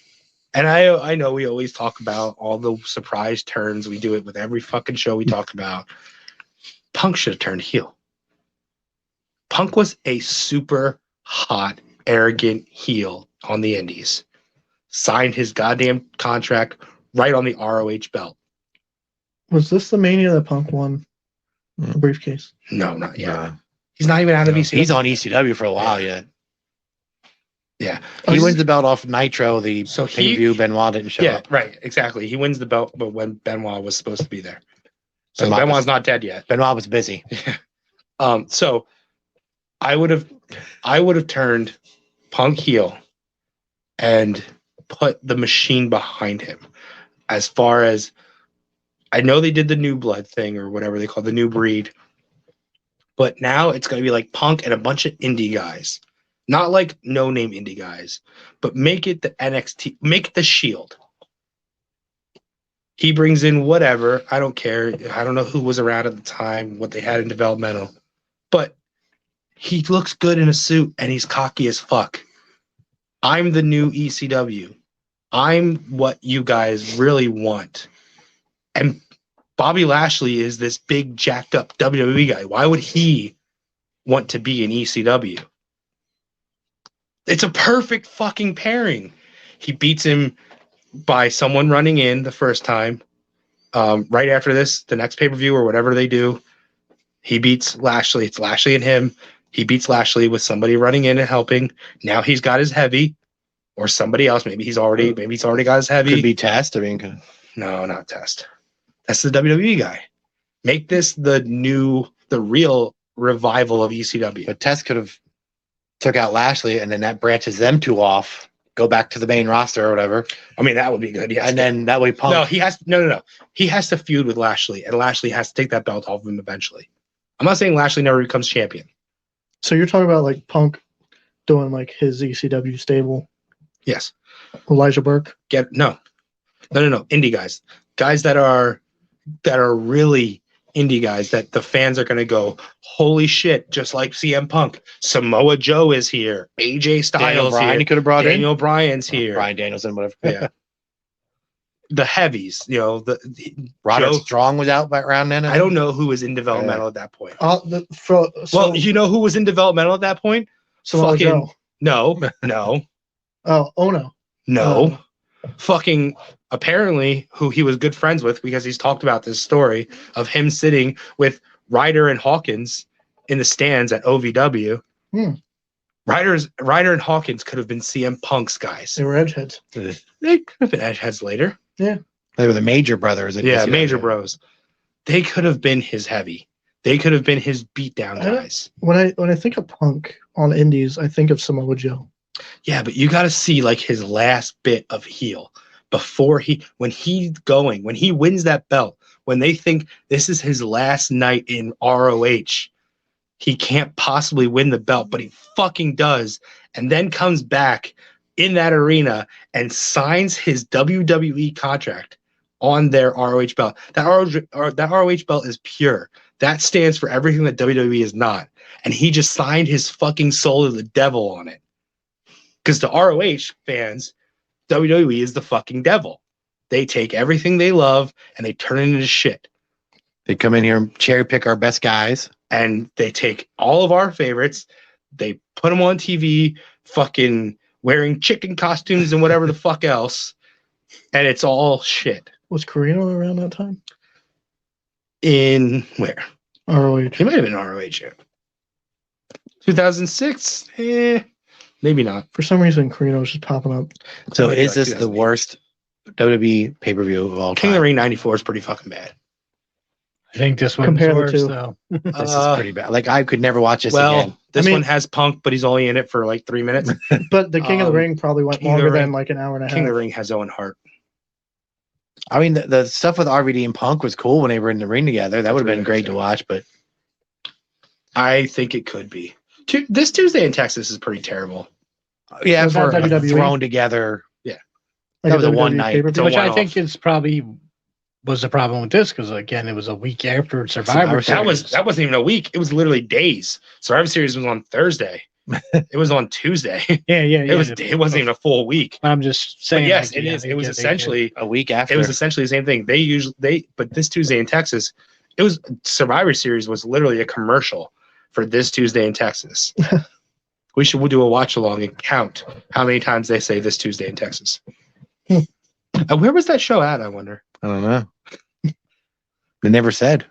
And I know we always talk about all the surprise turns. We do it with every fucking show we talk about. Punk should have turned heel. Punk was a super hot, arrogant heel on the indies. Signed his goddamn contract right on the ROH belt. Was this the Mania that Punk won? The briefcase. No, not yet. Nah. He's not even out of ECW. He's on ECW for a while yet. Yeah. He wins the belt off Nitro, the So pay-per-view. Benoit didn't show Yeah, up. right. Exactly. He wins the belt, but when Benoit was supposed to be there. So Benoit Benoit's was- not dead yet. Benoit was busy. So I would have turned Punk heel and put the machine behind him. As far as I know, they did the new blood thing or whatever they call the new breed, but now it's going to be like Punk and a bunch of indie guys, not like no name indie guys, but make it the NXT, make it the Shield. He brings in whatever. I don't care. I don't know who was around at the time, what they had in developmental, but he looks good in a suit and he's cocky as fuck. I'm the new ECW. I'm what you guys really want. And Bobby Lashley is this big jacked up WWE guy. Why would he want to be in ECW? It's a perfect fucking pairing. He beats him by someone running in the first time. Right after this, the next pay-per-view or whatever they do, he beats Lashley. It's Lashley and him. He beats Lashley with somebody running in and helping. Now he's got his heavy, or somebody else. Maybe he's already got his heavy. Could be Test. I mean, No, not Test. That's the WWE guy. Make this the real revival of ECW. but Test could have took out Lashley, and then that branches them two off. Go back to the main roster or whatever, I mean, that would be good. Yes. and then that way Punk. No, he has no. He has to feud with Lashley, and Lashley has to take that belt off of him eventually. I'm not saying Lashley never becomes champion. So you're talking about like Punk doing like his ECW stable, Yes. Elijah Burke. No. Indie guys that are really indie guys that the fans are going to go, holy shit, just like CM Punk. Samoa Joe is here. AJ Daniel Styles Bryan, here. he could have brought Daniel Bryan's in here. Bryan Danielson, whatever. Yeah. The heavies, the Roderick Joe- Strong was out by around then. I don't know who was in developmental at that point. Well, You know who was in developmental at that point? Samoa fucking- Joe. No. Oh no. No. Fucking apparently who he was good friends with, because he's talked about this story of him sitting with Ryder and Hawkins in the stands at OVW. Ryder and Hawkins could have been CM Punk's guys. They were edgeheads. They could have been edgeheads later. They were the Major Brothers. Yeah, Major Bros. They could have been his heavy. They could have been his beatdown guys. When I think of Punk on Indies, I think of Samoa Joe. Yeah, but you got to see like his last bit of heel before when he wins that belt, when they think this is his last night in ROH, he can't possibly win the belt, but he fucking does, and then comes back in that arena and signs his WWE contract on their ROH belt. That ROH belt is pure. That stands for everything that WWE is not. And he just signed his fucking soul to the devil on it. Because to ROH fans, WWE is the fucking devil. They take everything they love and they turn it into shit. They come in here and cherry pick our best guys. And they take all of our favorites, they put them on TV, fucking wearing chicken costumes and whatever the fuck else. And it's all shit. Was Carino around that time? In where? ROH. He might have been ROH. 2006? Maybe not. For some reason, Carino was just popping up. So Maybe is like this the 2008. worst WWE pay-per-view of all King of the time? Ring 94 is pretty fucking bad. I think this one's Compare the worse, two. though. This is pretty bad. Like, I could never watch this again. This I mean- one has Punk, but he's only in it for like 3 minutes. But the King of the Ring probably went King of the longer Ring- than like an hour and a half. King of the Ring has Owen Hart. I mean, the stuff with RVD and Punk was cool when they were in the ring together. That would have been great to watch, but I think it could be. This Tuesday in Texas is pretty terrible. yeah, Was for that WWE? thrown together. Like that was a WWE one night. pay-per-view. It's a Which I one-off. think is probably was the problem with this, because again, it was a week after Survivor Survivor Series. That wasn't even a week. It was literally days. Survivor Series was on Thursday. It was on Tuesday. Yeah, yeah, yeah. It wasn't even a full week. I'm just But saying. yes, like, it yeah, is. they It was did- they did. essentially A week after. it was essentially the same thing. But this Tuesday in Texas, it was Survivor Series was literally a commercial for this Tuesday in Texas. We'll do a watch along and count how many times they say this Tuesday in Texas. Where was that show at? I wonder. I don't know. They never said.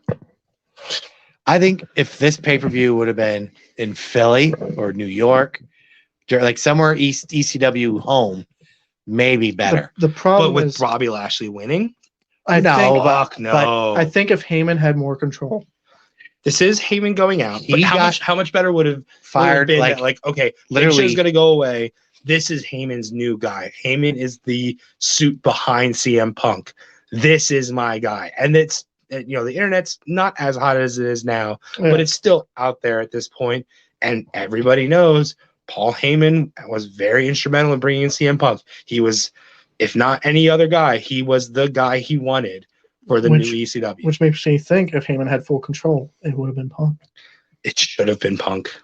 I think if this pay-per-view would have been in Philly or New York, like somewhere East ECW home, maybe better. The But problem with is, Bobby Lashley winning, I No, think, fuck no. I think if Heyman had more control, This is Heyman going out. But He how got much better would have Fired been like that, like, okay, literally- Big Show's gonna go away. This is Heyman's new guy. Heyman is the suit behind CM Punk. This is my guy. And it's the internet's not as hot as it is now, but it's still out there at this point. And everybody knows Paul Heyman was very instrumental in bringing in CM Punk. He was, if not any other guy, he was the guy he wanted for the new ECW. which makes me think if Heyman had full control, it would have been Punk. It should have been Punk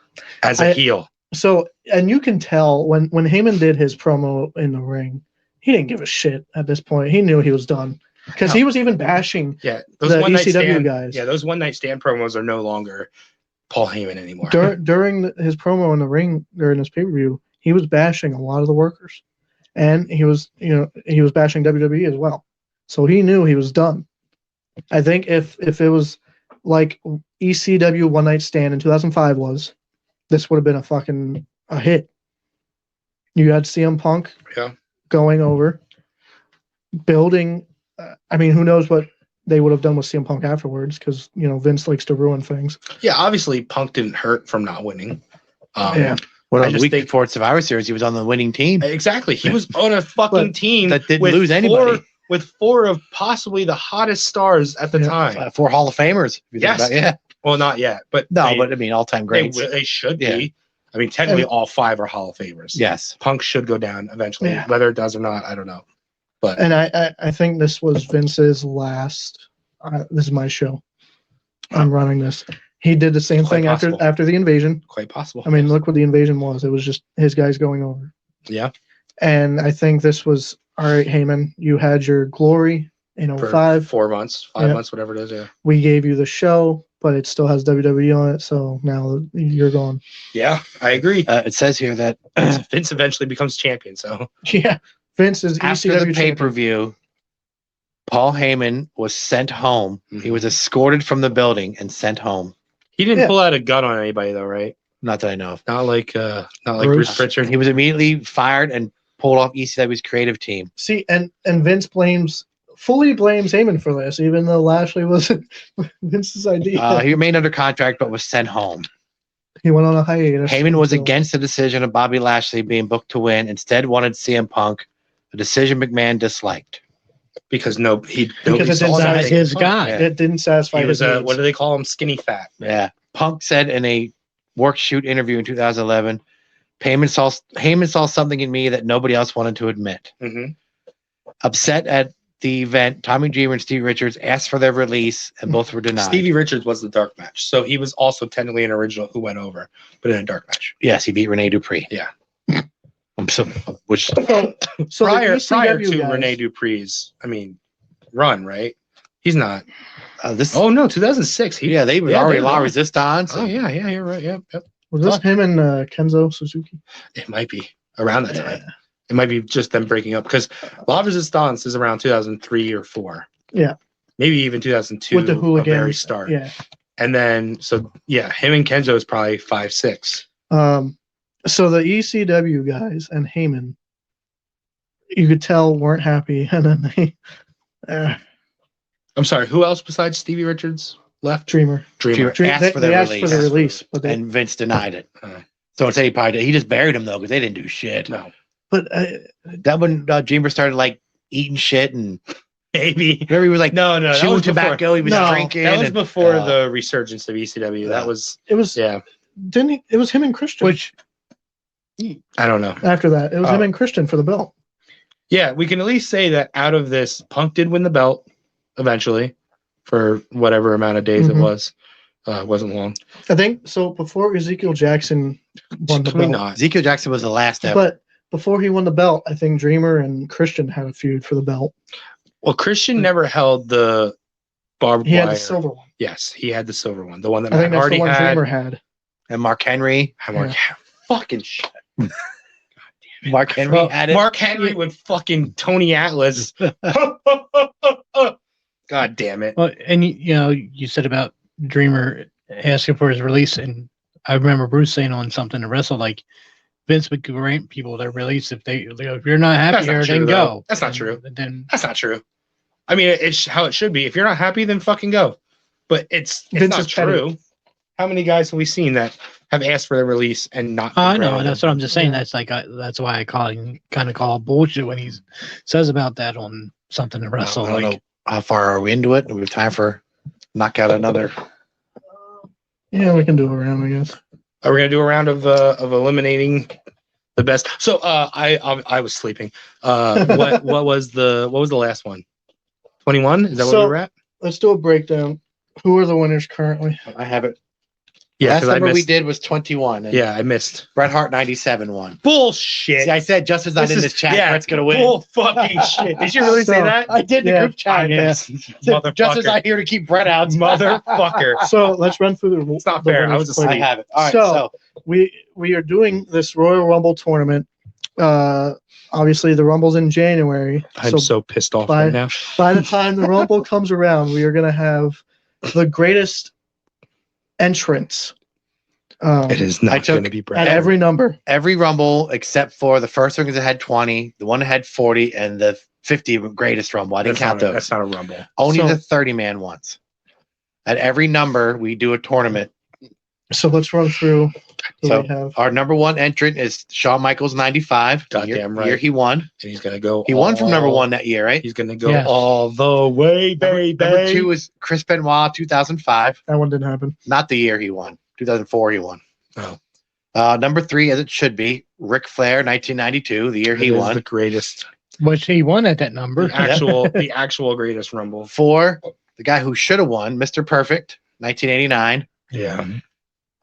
as a heel. So, and you can tell when Heyman did his promo in the ring, he didn't give a shit at this point. He knew he was done because he was even bashing Yeah, the those one night ECW stand guys. Yeah, those one night stand promos are no longer Paul Heyman anymore. during his promo in the ring during this pay per view. He was bashing a lot of the workers, and he was bashing WWE as well. So he knew he was done. I think if it was like ECW One Night Stand in 2005 was, this would have been a hit. You had CM Punk going over, building. I mean, who knows what they would have done with CM Punk afterwards? Because Vince likes to ruin things. Yeah, obviously Punk didn't hurt from not winning. Yeah. Well, I the just week think- before Survivor Series, he was on the winning team. Exactly, he was on a fucking team that didn't with lose anybody. with four of possibly the hottest stars at the time. 4 Hall of Famers. if you think Yes. about it. Yeah. Well, not yet, but No, but I mean, all-time greats. they should Yeah. be. I mean, technically, And- all 5 are Hall of Famers. Yes. Punk should go down eventually. Yeah. Whether it does or not, I don't know. But And I think this was Vince's last. This is my show. I'm running this. He did the same Quite thing possible. after the invasion. quite possible. I mean, look what the invasion was. It was just his guys going over. Yeah. And I think this was all right, Heyman. You had your glory in For 05. 4 months, 5 Yeah. months, whatever it is. Yeah. We gave you the show, but it still has WWE on it. So now you're gone. Yeah, I agree. It says here that Vince eventually becomes champion. So Yeah. Vince is after ECW the champion. pay-per-view, Paul Heyman was sent home. He was escorted from the building and sent home. he didn't Yeah. pull out a gun on anybody, though, right? Not that I know of. Not like Bruce Bruce. Pritchard. He was immediately fired and pulled off ECW's creative team. See, and Vince fully blames Heyman for this, even though Lashley wasn't Vince's idea. He remained under contract but was sent home. He went on a hiatus. Heyman was until- against the decision of Bobby Lashley being booked to win. Instead, wanted CM Punk, a decision McMahon disliked. because nobody Because it saw didn't that. satisfy his guy. It didn't satisfy He was his needs. what do they call him? Skinny fat. Yeah. Punk said in a work shoot interview in 2011, Heyman saw something in me that nobody else wanted to admit. hmm Upset at the event, Tommy Dreamer and Steve Richards asked for their release, and both were denied. Stevie Richards was the dark match, so he was also technically an original who went over, but in a dark match. Yes, he beat Rene Dupree. Yeah. Which So the prior ECW to guys- Rene Dupree's, run, right? He's not. this. Oh no, 2006. yeah, they were yeah, already they La were. Resistance. Oh yeah, you're right. Yep. Was this him and Kenzo Suzuki? It might be around that time. It might be just them breaking up because La Resistance is around 2003 or 4. Yeah. Maybe even 2002. With the a hooligans. very start. Yeah. And then him and Kenzo is probably 5, 6. So the ECW guys and Heyman, you could tell weren't happy, and then they I'm sorry. Who else besides Stevie Richards left? Dreamer. Dreamer. Asked for they their asked for the release. release, but they, And Vince denied it. Oh. So I'd say he just buried him though because they didn't do shit. No. but That when Dreamer started like eating shit and Maybe. whenever he was like No. That chewing was before. tobacco, he was No, drinking. That was and- before the resurgence of ECW. Yeah. That was it was yeah. it was him and Christian. which I don't know. after that, it was Oh. him and Christian for the belt. Yeah, we can at least say that out of this, Punk did win the belt eventually for whatever amount of days it Mhm. was. Wasn't long. I think so. Before Ezekiel Jackson won the Can we belt. not? Ezekiel Jackson was the last ever. But before he won the belt, I think Dreamer and Christian had a feud for the belt. Well, Christian never held the barbed He wire. had the silver one. Yes, he had the silver one, the one that I think Matt that's the Hardy one had. Dreamer had. And Mark Henry. Fucking shit. Mark Henry Well, had it. Mark Henry with fucking Tony Atlas. God damn it. Well, and you said about Dreamer asking for his release, and I remember Bruce saying on something to wrestle like Vince would grant people their release if if you're not happy That's not here, true, then though. go. That's not And true. Then That's not true. I mean, it's how it should be. If you're not happy, then fucking go. But it's Vince not is petty. true. How many guys have we seen that have asked for their release and not? I been know granted that's them? what I'm just saying. Yeah. That's like that's why I kind of call bullshit when he says about that on something to wrestle. I don't Like know how far are we into it. We have time for knock out another. Yeah, we can do a round, I guess. Are we gonna do a round of eliminating the best? So I was sleeping. What was the last one? 21? Is that what So- we were at? Let's do a breakdown. Who are the winners currently? I have it. Yeah, Last 'cause I number we missed. did was 21. And Yeah, I missed. Bret Hart 97 won. Bullshit. See, I said Justin's not This in is- this chat. yeah, Brett's gonna win. Bull fucking shit. Did you really say So, that? I did the Yeah. group chat. Motherfucker. Justin's not here to keep Brett out. Motherfucker. So let's run through the. It's not the fair. I winners was just quick. I have it. All right. So- So, we are doing this Royal Rumble tournament. Obviously the Rumble's in January. I'm so pissed off by- right now. By the time the Rumble comes around, we are going to have the greatest entrance It is I not took- going to be at Brett. every number. every Rumble except for the first one that had 20, the one that had 40, and the 50 greatest Rumble. I didn't count those. That's not a rumble. Only So- the 30-man ones. At every number, we do a tournament. So let's run through who So we have. our number one entrant is Shawn Michaels, 95. The year, Goddamn the year right. he won. And he's going to go. He won from number all- one that year, right? He's going to go Yes. all the way, baby. Number two is Chris Benoit, 2005. That one didn't happen. Not the year he won. 2004 he won. Oh. Number three, as it should be, Ric Flair, 1992, the year he It is won. the greatest. which he won at that number. The actual greatest rumble. Four, the guy who should have won, Mr. Perfect, 1989. Yeah.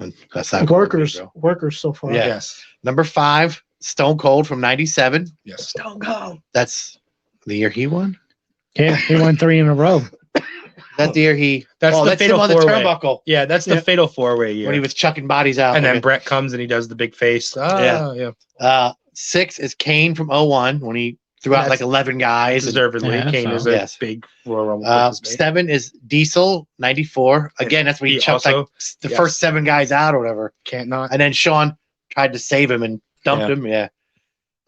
And that's not cool, Workers bro. so far. Yeah. Yes. Number five, Stone Cold from 97. Yes. Stone Cold. That's the year he won. Yeah, he won 3 in a row. That's the year he. That's the that's him fatal on the four-way. turnbuckle Yeah, that's the Yeah. fatal four-way year. when he was chucking bodies out. and then Okay. Brett comes and he does the big face. Yeah. Yeah. Six is Kane from 01 when he threw out Yes. like 11 guys. And, Deservedly. Yeah, Kane so- is a Yes. big Royal Rumble. participant. 7 is Diesel, 94. Again, that's when he He chucked also- like the yes. first 7 guys out or whatever. Can't not. And then Sean tried to save him and dumped Yeah. him.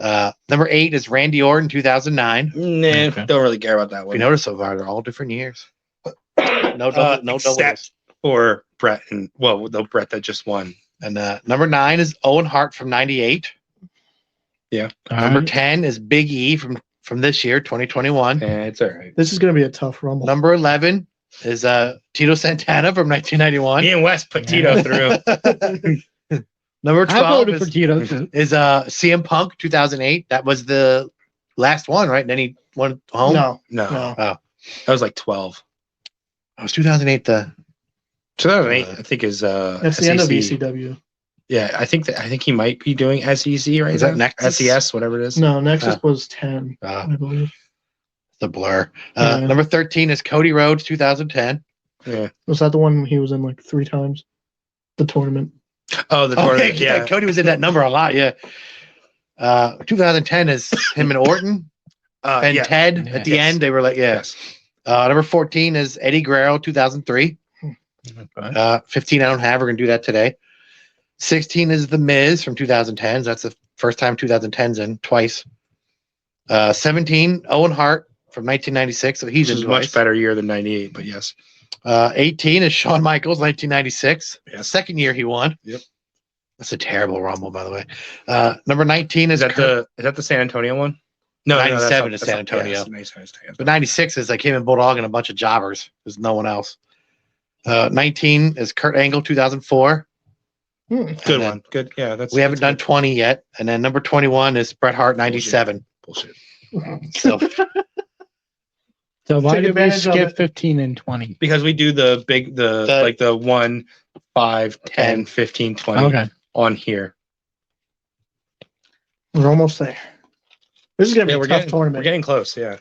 Yeah. Number 8 is Randy Orton, 2009. Nah, Okay. don't really care about that If one. you notice so far, they're all different years. No double except for Brett and the Brett that just won. And number 9 is Owen Hart from 98. All Number right. 10 is Big E from this year, 2021. It's all right. This is going to be a tough Rumble. Number 11 is Tito Santana from 1991. Me and Wes put Tito through. Number I 12 voted for Tito too. is CM Punk 2008. That was the last one, right? And then he went home. No, No, no. Oh, that was like 12. it was 2008. 2008, I think is That's the end of SEC. ECW. Yeah, I think he might be doing SEC right Is now. that Nexus? SES, whatever it is. No, Nexus was 10, Uh, I believe. the blur. Yeah. Number 13 is Cody Rhodes 2010. Yeah. Was that the one he was in like 3 times? The tournament. Oh, the Okay, tournament. yeah, Yeah. Cody was in that number a lot. Yeah. 2010 is him and Orton and yeah. Ted at the Yes. end. They were like, yeah. Yes. Number 14 is Eddie Guerrero 2003. Okay. 15 I don't have. We're gonna do that today. 16 is The Miz from 2010s. That's the first time 2010's in twice. 17 Owen Hart from 1996. So he's Which is in a much twice. better year than 98, but yes. 18 is Shawn Michaels 1996. Yes. Second year he won. Yep. That's a terrible Rumble, by the way. Number 19 Is is that the San Antonio one? No, 97 that's is San not- Antonio. yeah, that's nice. But 96 is like him and Bulldog and a bunch of jobbers. There's no one else. 19 is Kurt Angle 2004. Hmm. Good And then one. Good. Yeah, that's. We haven't that's done good. 20 yet. And then number 21 is Bret Hart 97. Bullshit. So So why Take did we advantage of skip it. 15 and 20? Because we do the 1, 5, 10, 15, 20. Okay. on here. We're almost there. This is gonna be Yeah, a we're tough getting tournament. close. Yeah,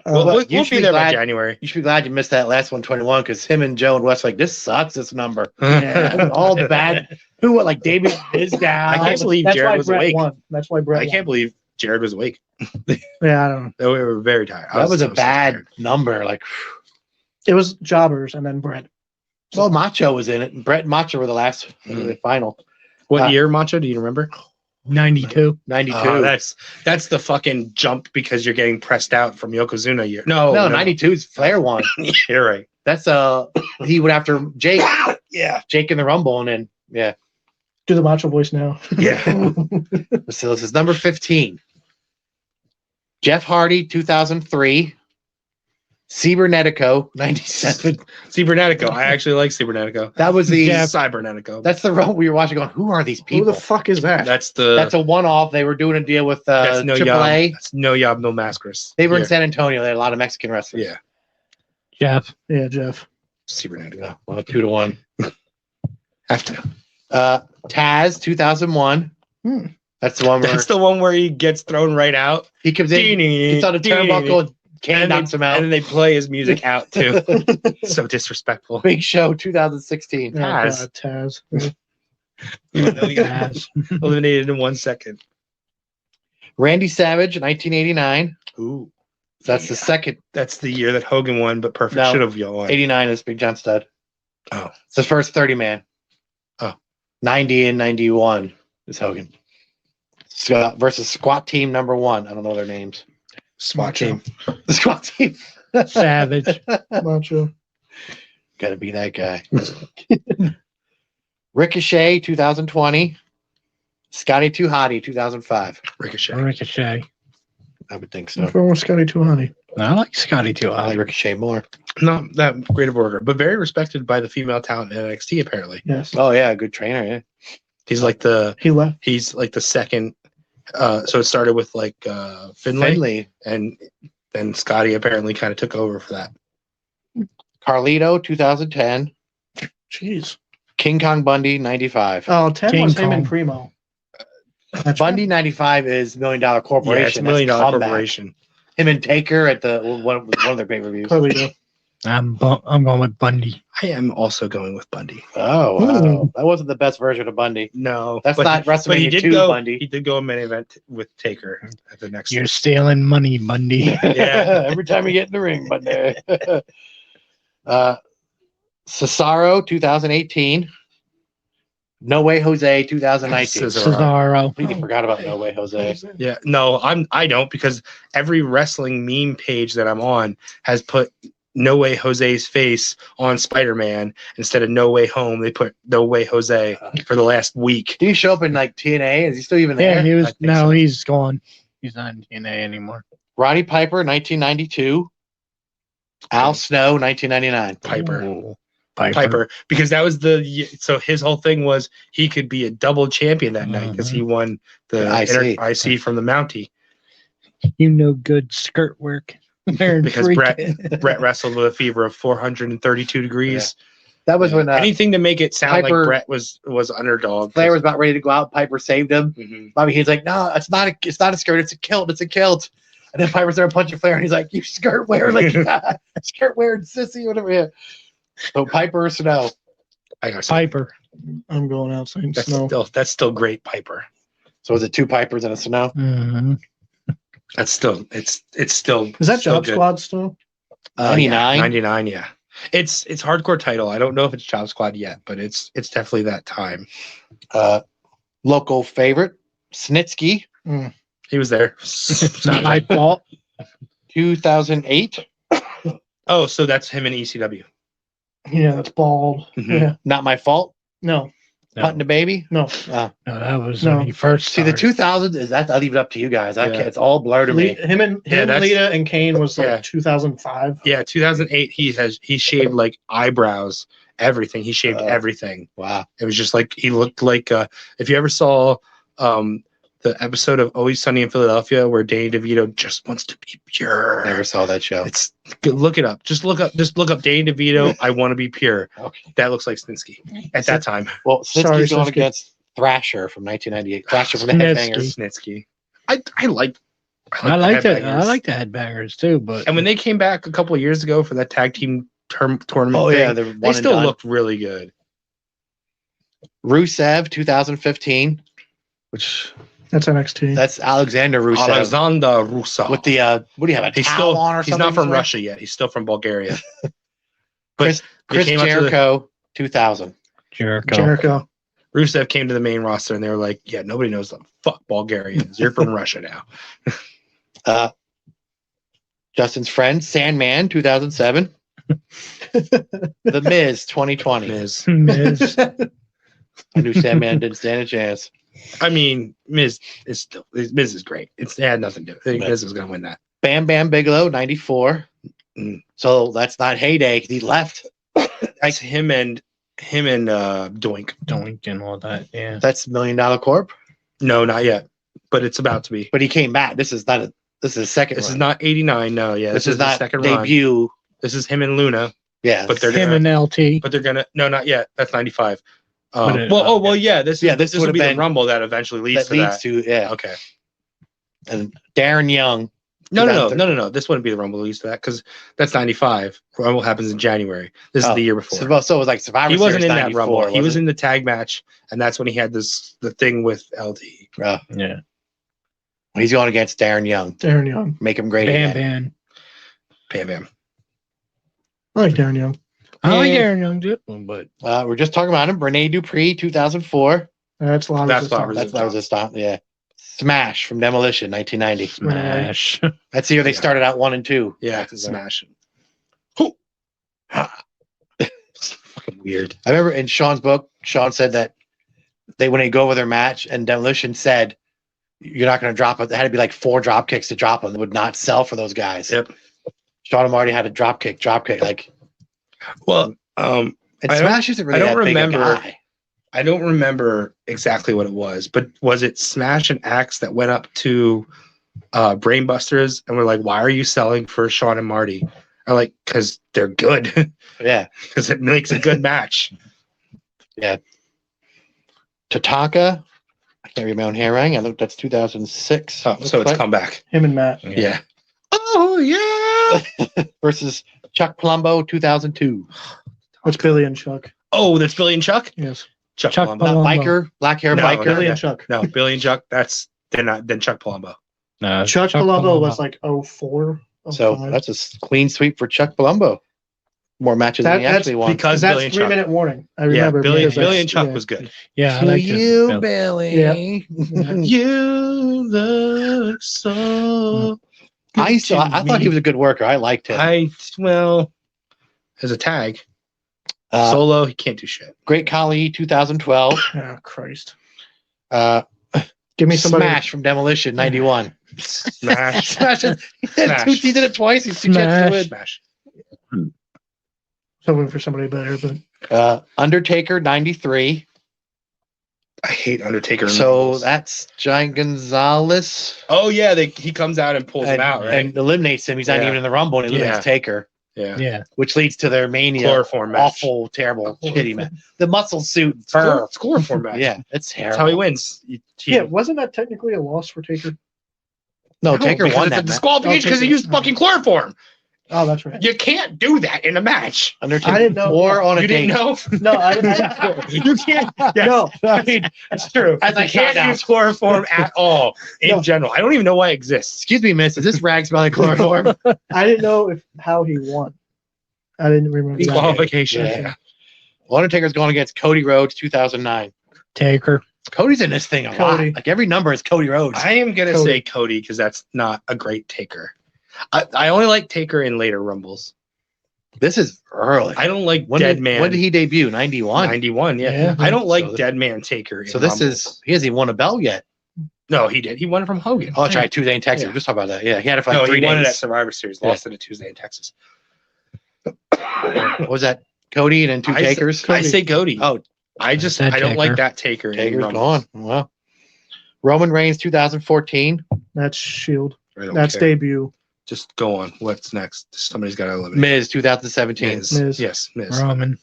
Uh, we'll you be should be there by glad- January. You should be glad you missed that last 121 because him and Joe and Wes were like, this sucks, this number. Yeah. All the bad. Who what like David is down. I can't believe that's Jared why was Brett awake. won. That's why Brett I can't believe Jared was awake. won. Yeah, I don't know. We were very tired. That was so a bad tired. number. Like, It was jobbers and then Brett. well, Macho was in it. And Brett and Macho were the last the final. What year, Macho? Do you remember? 92. 92. That's the fucking jump because you're getting pressed out from Yokozuna year. No, no, 92 is Flair won. You're right. That's he went after Jake. Yeah. Jake in the Rumble, and then yeah. Do the macho voice now. Yeah. So this is number 15. Jeff Hardy, 2003. Cybernetico, 97. Cybernetico. I actually like Cybernetico. That was the Cybernetico. that's the run we were watching. Going, who are these Who people? the fuck is that? That's the That's a one-off. They were doing a deal with that's no AAA. yob. That's no yob, no maskers. They were in Yeah. San Antonio. They had a lot of Mexican wrestlers. Yeah. Jeff. Yeah, Jeff. Cybernetico. Well, 2-1. Have to. Taz, 2001. Hmm. That's the one where That's the one where he gets thrown right out. he comes in, gets on a turnbuckle, and Kane and knocks him out. And then they play his music out too. So disrespectful. Big Show, 2016. Oh, Taz. God, Taz. Even though he got Taz. eliminated in 1 second. Randy Savage, 1989. Ooh. That's the second. That's the year that Hogan won, but Perfect No. should have won. 89 is Big John Studd. Oh. It's the first 30 man. Oh. 90 and 91 is Hogan. Scott versus Squat Team number 1. I don't know their names. SWAT team. The Squat Team. Savage. Macho. Got to be that guy. Ricochet, 2020. Scotty Too Hottie, 2005. Ricochet. Ricochet. I would think so. What's wrong with Scotty Too Honey? I like Scotty too. I like Ricochet more. Not that great of order, but very respected by the female talent in NXT apparently. Yes. Oh yeah, good trainer. Yeah. He's like the He left. second so it started with like Finlay, Finley, and then Scotty apparently kind of took over for that. Carlito, 2010. Jeez. King Kong Bundy, 95. Oh, 10 King was him Kong. and Primo. That's Bundy 95 is $1 Million Yeah, Corporation. it's $1 That's Million the comeback. Corporation. Him and Taker at the one of their pay-per-views. Carlito. I'm going with Bundy. I am also going with Bundy. Oh wow, that wasn't the best version of Bundy. No, That's but not but he WrestleMania did 2 go. Bundy. He did go a main event with Taker at the next. You're stealing money, Bundy. Yeah. Every time you get in the ring, Bundy. Cesaro, 2018. No Way Jose, 2019. Cesaro. Cesaro. Completely forgot about No Way Jose. Yeah, no, I don't because every wrestling meme page that I'm on has put No Way Jose's face on Spider-Man instead of No Way Home. They put No Way Jose for the last week. Do you show up in like TNA? Is he still even there? Yeah, he I was. think No, so. he's gone. He's not in TNA anymore. Roddy Piper, 1992. Al Snow, 1999. Piper. Ooh, Piper, because that was so his whole thing was he could be a double champion that night because he won the The IC. IC from the Mountie You know good skirt work. Wearing because freak. Brett wrestled with a fever of 432 degrees. That was when Anything to make it sound Piper- like Brett was underdog. Flair was about ready to go out. Piper saved him. Mhm. Bobby Heen's like, no, it's not a skirt. It's a kilt. It's a kilt. And then Piper's there punching Flair, and he's like, you skirt wearing, like, skirt wearing sissy, whatever. Yeah. So Piper or Snow. I got Piper. I'm going out saying that's Snow. still great Piper. So was it 2 Pipers and a Snow? Mm-hmm. That's still it's still Is that still Job good. Squad still? 99. 99, yeah. It's hardcore title. I don't know if it's Job Squad yet, but it's definitely that time. Local favorite, Snitsky, He was there. It's not my fault. 2008. Oh, so that's him in ECW. Yeah, that's bald. Mhm. Yeah. Not my fault. No. No. Hunting a baby. No. No, that was No. when he first See, the started. 2000s is that. I'll leave it up to you guys. I Yeah. can't, it's all blurred to me. Him and that's- Lita and Kane was like Yeah. 2005. Yeah, 2008. He shaved like eyebrows, everything. He shaved everything. Wow. It was just like he looked like. If you ever saw the episode of Always Sunny in Philadelphia where Danny DeVito just wants to be pure. Never saw that show. It's look it up. Just look up Danny DeVito. I want to be pure. Okay. That looks like Snitsky at that time. Well, Sorry, Snitsky's going Snitsky. against Thrasher from 1998. Thrasher from the Headbangers. Snitsky. I like I like the that. I Headbangers. like the Headbangers too, but And when they came back a couple of years ago for that tag team tournament Oh thing, yeah, they're they one and still done. looked really good. Rusev 2015, which That's NXT. that's Alexander Rusev Alexander Rusev. with the what do you have? A he's towel still on or he's something? not from wearing? Russia yet. He's still from Bulgaria. Chris they came up to the- Jericho 2000. Jericho. Rusev came to the main roster and they were like, "Yeah, nobody knows the fuck Bulgarians. You're from Russia now." Justin's friend Sandman 2007. The Miz 2020. Miz. Miz. I knew Sandman didn't stand a chance. I mean, Miz is great. It had nothing to do. I think Miz is going to win that. Bam Bam Bigelow 94. So that's not heyday. He left. That's him and Doink. Doink and all that. Yeah. That's $1 Million Corp. No, not yet, but it's about to be. But he came back. This is not a. This is a second. This is run. not 89. No, yeah, This is the not second run. debut. This is him and Luna, Yeah, but they're Him gonna, and LT. but they're gonna. No, not yet. That's 95. But it- Well, yeah. This this will would've be the been- Rumble that eventually leads that to leads that. to yeah. Okay. And Darren Young. No. This wouldn't be the Rumble that leads to that because that's 95. Rumble happens in January. This is the year before. So it was like Survivor He wasn't Series in that 94, Rumble. He was it? in the tag match, and that's when he had the thing with LT. Yeah. He's going against Darren Young. Darren Young. Make him great Bam again. Bam. Bam. I like Darren Young. I like And- Aaron Young too, but We're just talking about him. Rene Dupree 2004. That's a lot. That's of a lot of That was a stop. Yeah. Smash from Demolition 1990. smash. That's the year they Yeah. started out 1 and 2. Yeah, That's smash. fucking weird. I remember in Sean's book, Sean said that when they go over their match, and Demolition said, "You're not going to drop it." There had to be like 4 drop kicks to drop them. It would not sell for those guys. Yep. Sean and Marty had a drop kick. Like, Well, and I Smash isn't really I don't that big a remember- guy. I don't remember exactly what it was, but was it Smash and Axe that went up to Brainbusters and were like, "Why are you selling for Sean and Marty?" Or like, "Because they're good. Yeah. Because it makes a good match." Tataka. I can't read my own handwriting. I looked. That's 2006. Oh, so it's come back. Him and Matt. Yeah. Oh yeah. versus Chuck Palumbo 2002. What's Billy and Chuck? Oh, that's Billy and Chuck. Yes. Chuck Chuck Palumbo. Not Palumbo. biker, black hair No, biker. Billy no. and Chuck. No, Billy and Chuck. They're not. Then Chuck Palumbo. No, Chuck Palumbo was like 04. So 05. that's a clean sweep for Chuck Palumbo. More matches than he That's actually won. because that's Billy and 3 Chuck. minute warning. I Yeah, remember. Billy because that's- and Chuck yeah. was good. yeah, I To like you, Billy. You look so. I thought he was a good worker. I liked him. As a tag Uh, solo, he can't do shit. Great Khali 2012. Oh, Christ. Uh, Give me somebody. Smash from Demolition 91. Smash. Smash. He Smash. did it twice. He's two chances to win. Smash. Hoping for somebody better, but Undertaker 93. I hate Undertaker. So that's Giant Gonzalez. oh yeah, he comes out and pulls him out, right? And eliminates him. He's not Yeah. even in the Rumble, and he eliminates Taker, yeah. Yeah. which leads to their Mania. Chloroform match. Awful, terrible, shitty match. The muscle suit fur. It's chloroform match. Yeah, it's terrible. That's how he wins. yeah, wasn't that technically a loss for Taker? No, Taker because won it's that a match. disqualification because he used fucking chloroform. Oh, that's right. You can't do that in a match. Undertaker. I didn't know. Or on a You date. didn't know? No, I You can't. Yes, no. I mean, that's true. As I You can't found out. use chloroform at all in No. general. I don't even know why it exists. excuse me, miss. Is this rag smelling chloroform? I didn't know how he won. I didn't remember. that. Disqualification. Yeah. Undertaker's going against Cody Rhodes 2009. Taker. Cody's in this thing a Cody. lot. Like every number is Cody Rhodes. I am gonna Cody. say Cody because that's not a great Taker. I only like Taker in later Rumbles. This is early. I don't like when Dead did, Man. When did he debut? 91. 91, yeah. Yeah. I don't like So- Dead Man Taker. So in this Rumbles. is he hasn't even won a belt yet. No, he did. He won it from Hogan. Oh, that's right. Tuesday in Texas. Yeah. We'll just talk about that. Yeah, he had it for like No, 3 he won it at days. Survivor Series. Yeah. Lost it at Tuesday in Texas. What was that? Cody and then 2 I say- Takers. I say Cody. Oh, I just Said I don't Taker. like that Taker. in Taker's Rumbles. gone. Well, Roman Reigns 2014. That's Shield. I don't That's care. debut. Just go on. What's next? Somebody's got to eliminate. Miz 2017. Miz. Miz. Yes, Miz. Roman.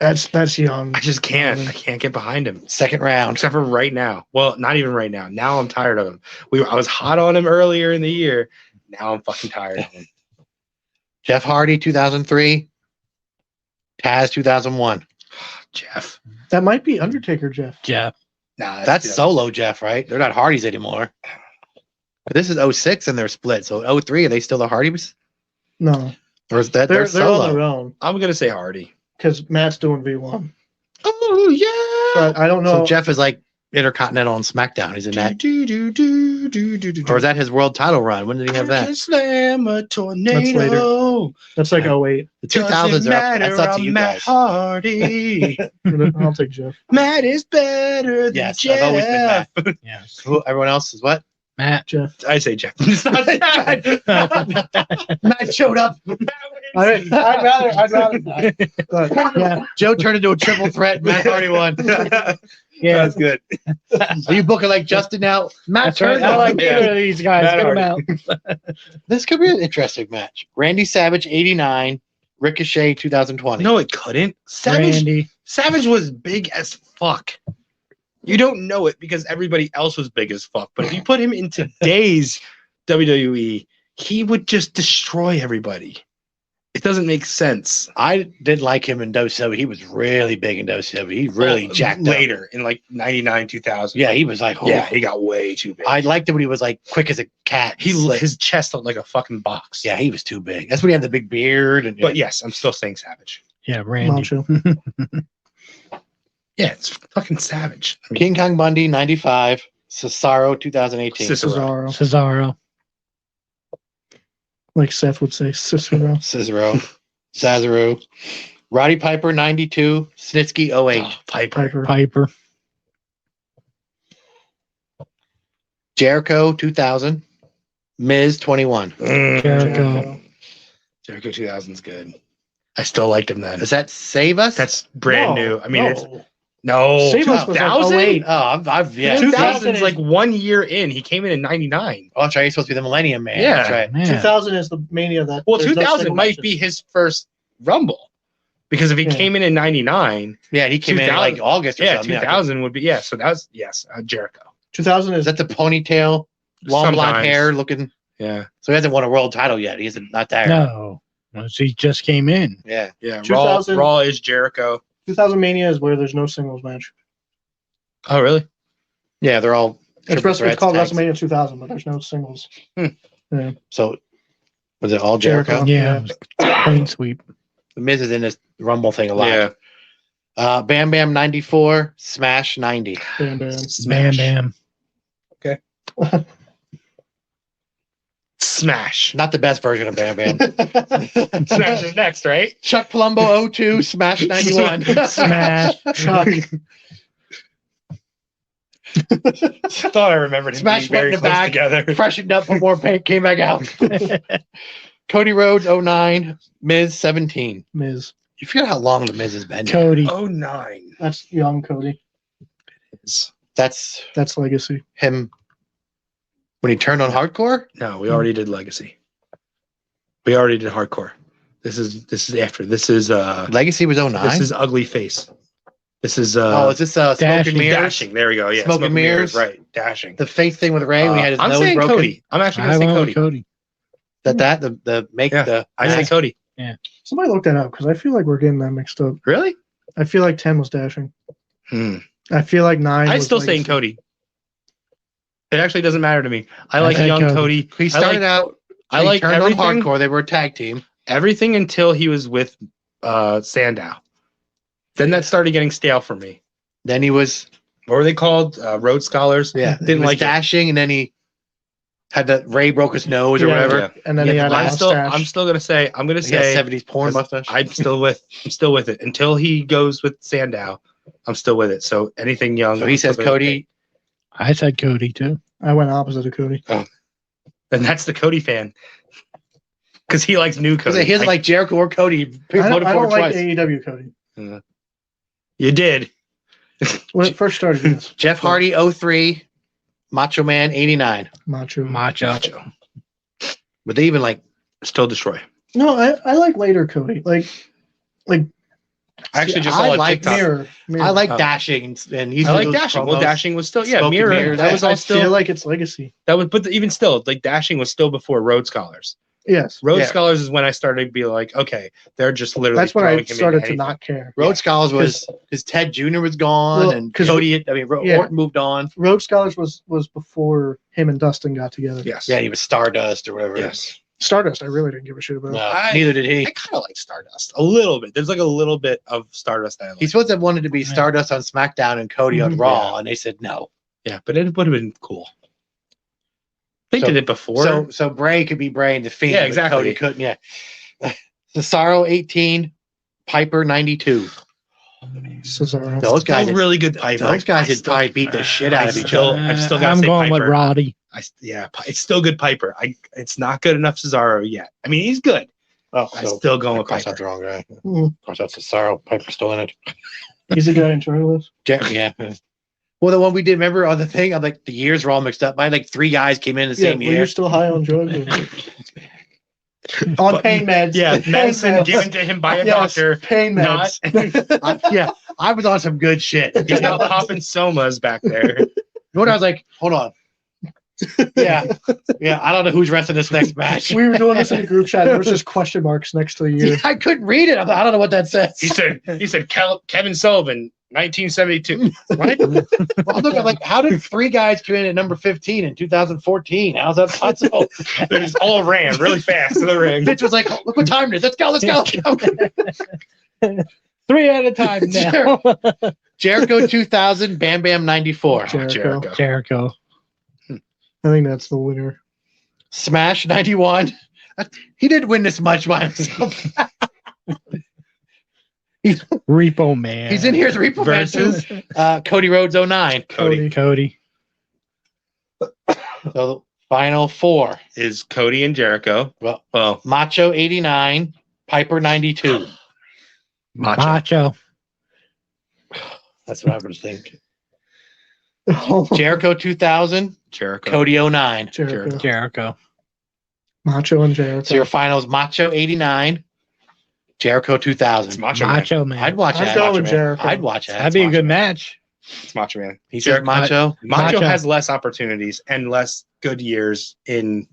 That's young. I just can't. I can't get behind him. Second round. Except for right now. Well, not even right now. Now I'm tired of him. I was hot on him earlier in the year. Now I'm fucking tired of him. Jeff Hardy, 2003. Taz, 2001. Jeff. That might be Undertaker Jeff. Jeff. Nah, That's solo Jeff, right? They're not Hardys anymore. But this is 06 and they're split. So 03, are they still the Hardys? No, Or is that they're solo? on their own I'm gonna say Hardy. because Matt's doing V1. Oh yeah. But I don't know. So Jeff is like Intercontinental on SmackDown. He's in that. Do. Or is that his world title run? When did he have that? Slam a tornado. That's like 08. The 2000s are up. That's up to you Matt guys. Hardy. I'll take Jeff. Matt is better than Yes, Jeff. I've always been Matt. Yes. Who, everyone else is what? Matt. Jeff. I say Jeff. It's not Matt. Matt showed up. I'd rather not. But yeah, Joe turned into a triple threat. Matt Hardy won. Yeah. That's good. Are you booking like Justin now? Matt That's right. turned I like up. either of these guys. Matt Get 'em out. Hardy. This could be an interesting match. Randy Savage, 89. Ricochet, 2020. No, it couldn't. Savage Randy. Savage was big as fuck. You don't know it because everybody else was big as fuck. But if you put him in today's WWE, he would just destroy everybody. It doesn't make sense. I didn't like him in WCW. He was really big in WCW. He really jacked up. later in like 99, 2000. Yeah, he was like, oh. Yeah, he got way too big. I liked it when he was like quick as a cat. His chest looked like a fucking box. Yeah, he was too big. That's when he had the big beard. And But yes, I'm still saying Savage. Yeah, Randy. Macho. Yeah, it's fucking Savage. I mean, King Kong Bundy, 95. Cesaro, 2018. Cesaro. Cesaro. Cesaro. Like Seth would say, Cicero. Cesaro. Roddy Piper, 92. Snitsky, 08. Oh, Piper. Piper. Piper. Jericho, 2000. Miz, 21. Jericho. Jericho 2000's good. I still liked him then. Does that save us? That's brand No, new. I mean, no. it's no. Save Us was like 2000? 08. Oh, I've yeah. 2000 is like 1 year in. He came in 99. Oh, that's right. He's supposed to be the Millennium Man. Yeah. That's right. Man. 2000 is the mania that. Well, there's no 2000 single might matches. be his first Rumble. Because if he Yeah. came in 99, Yeah, he came in 2000 like August or yeah, something. 2000 would be, yeah. So that was, yes, Jericho. 2000 Is is that the ponytail, long blonde Sometimes. hair looking? Yeah. So he hasn't won a world title yet. He isn't not there. No. Well, so he just came in. Yeah. Yeah. 2000 Raw is Jericho. 2000 mania is where there's no singles match. Oh, really? Yeah, they're all. It's, triple it's threats, called tags. WrestleMania 2000, but there's no singles. So was it all Jericho? Jericho. Yeah. Clean sweep. The Miz is in this Rumble thing a lot. Yeah. Bam Bam 94, Smash 90. Bam, bam. Bam Bam. Smash. Not the best version of Bam Bam. Smash is next, right? Chuck Palumbo 02, Smash 91. Smash. Chuck. Thought I remembered him Smash being very went in the close back. together. Freshened up, put more paint, came back out. Cody Rhodes 09, Miz 17. Miz. You forget how long the Miz has been. Cody. Oh, 09. That's young Cody. That's That's legacy. him when he turned on hardcore. No, we already did Legacy. We already did Hardcore. This is after. This is Legacy was 09. this is Ugly Face. This is Oh, is this Smoke Dashing. and Mirrors? Dashing. There we go. Yeah, Smoke and Mirrors? Right, Dashing. The face thing with Ray when he had his I'm nose saying broken. Cody. I'm actually I gonna say went Cody. with Cody. That the make Yeah, the I say mask. Cody. Somebody look that up because I feel like we're getting that mixed up. Really? I feel like 10 was dashing. Hmm. I feel like 9 I'm was still legacy. saying Cody. It actually doesn't matter to me. I I like said young Cody. Cody. He started out. I he like turned on everything. hardcore. They were a tag team. Everything until he was with Sandow. Then that started getting stale for me. Then he was What were they called? Rhodes Scholars? yeah. Didn't he was like it. dashing, and then he had the Ray broke his nose or Yeah, whatever. Yeah. And then Yeah, he had a I'm mustache. still gonna say He had 70s porn mustache. I'm still with it until he goes with Sandow. I'm still with it. So anything young. So he says Cody. I said Cody too. I went opposite of Cody. and that's the Cody fan because he likes new Because Cody. he doesn't like Jericho or Cody. He I voted for don't him like twice. AEW Cody. You did. When it first started, yes. Jeff Hardy 03, Macho Man 89. Macho. Macho. But they even like Still destroy. No, I like later Cody. Like I actually just I saw a like TikTok. Mirror. I like Oh. Dashing, and he's I like those Dashing. Well, promos. Dashing was still Smoke and Mirror. Mirrors. That was I all feel still like it's legacy. that was, but even still, like Dashing was still before Road Scholars. Yes. Road Yeah. Scholars is when I started to be like, okay, they're just literally. That's when I throwing him into started to anything. not care. Road Scholars was because Ted Jr. was gone, Well, and 'cause- Cody. yeah. Orton moved on. Road Scholars was before him and Dustin got together. Yes. Yeah, he was Stardust or whatever. Yes. Stardust, I really didn't give a shit about. No, neither did he. I kind of like Stardust a little bit. There's like a little bit of Stardust that I like. He's supposed to have wanted to be Stardust on SmackDown and Cody on Mhm. Raw, and they said no. Yeah, but it would have been cool. They So- did it before. So Bray could be Bray and the Fiend. Yeah, but exactly. Cody couldn't. Yeah. Cesaro 18, Piper 92. Cesaro. Those Still guys, really good Piper. those guys I would still- probably beat the shit out of each still- other. I've still gotta I'm say going with Piper. Roddy. It's still good Piper. It's not good enough Cesaro yet. I mean, he's good. Oh, I'm still going with cross out Piper. the wrong guy. Mm. Cross out Cesaro. Piper's still in it. He's the guy in charge of this. Yeah. Well, the one we did, remember on the thing, I'm like, the years were all mixed up. I had like 3 guys came in the Yeah, same were year. you still high on drugs? On pain meds. Yeah, Pain medicine meds. given to him by a Yes, doctor. Pain Not meds. I was on some good shit. he's not popping somas back there. What I was like, hold on. Yeah. I don't know who's wrestling this next match. We were doing this in a group chat. There was just question marks next to the year. I couldn't read it. I don't know what that says. He said Kevin Sullivan, 1972. What? Well, look, I'm like, how did 3 guys come in at number 15 in 2014? How's that possible? They just all ran really fast to the ring. Bitch was like, look what time it is. Let's go. Let's go. 3 at a time now. Jericho 2000, Bam Bam 94. Jericho. Jericho. I think that's the winner. Smash 91. He didn't win this much by himself. Repo Man. He's in here as Repo Man too. Versus Cody Rhodes 09. Cody. So the final 4. is Cody and Jericho. Well, Macho 89, Piper 92. Macho. That's what I would think. Jericho 2000, Jericho. Cody 09. Jericho. Jericho. Macho and Jericho. So your finals Macho 89, Jericho 2000. It's Macho Man. Macho Man. I'd watch I'd that. go Macho with Man. Jericho. I'd watch that. That'd be a Macho good Man. match. It's Macho Man. He says Macho. Macho Macho. has less opportunities and less good years in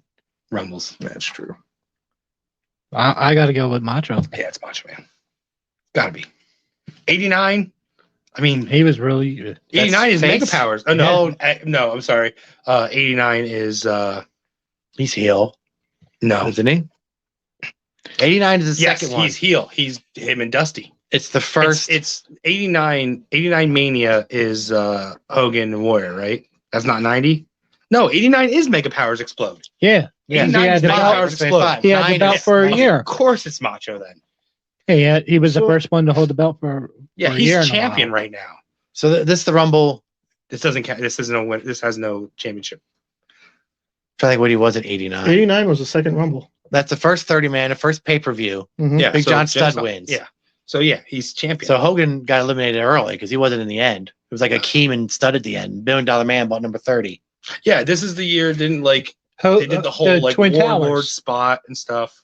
Rumbles. That's true. I got to go with Macho. Yeah, it's Macho Man. Gotta be. 89. I mean, He was really good. 89 is face. Mega Powers. Oh, no, I'm sorry. 89 is He's heel, no. isn't he? 89 is the Yes, second one. he's heel. He's him and Dusty. It's the first. It's 89. 89 Mania is Hogan and Warrior, right? That's not 90. No, 89 is Mega Powers Explode. Yeah. yeah, 89 he had is the Mega belt. Powers Explode. He had the belt for a year. Of course, it's Macho then. He was the first one to hold the belt for Yeah, for a year he's and a champion while. right now. So this is the Rumble. This doesn't count. This isn't a win. This has no championship. I think what he was at 89. 89 was the second Rumble. That's the first 30 man, the first pay per view. Mhm. Yeah, Big John Jen's Studd wins. Yeah. So yeah, he's champion. So Hogan got eliminated early because he wasn't in the end. It was like Akeem and Studd at the end. $1 Million Man bought number 30. yeah, this is the year. Didn't like they did the whole like Twin Warlord Towers. spot and stuff.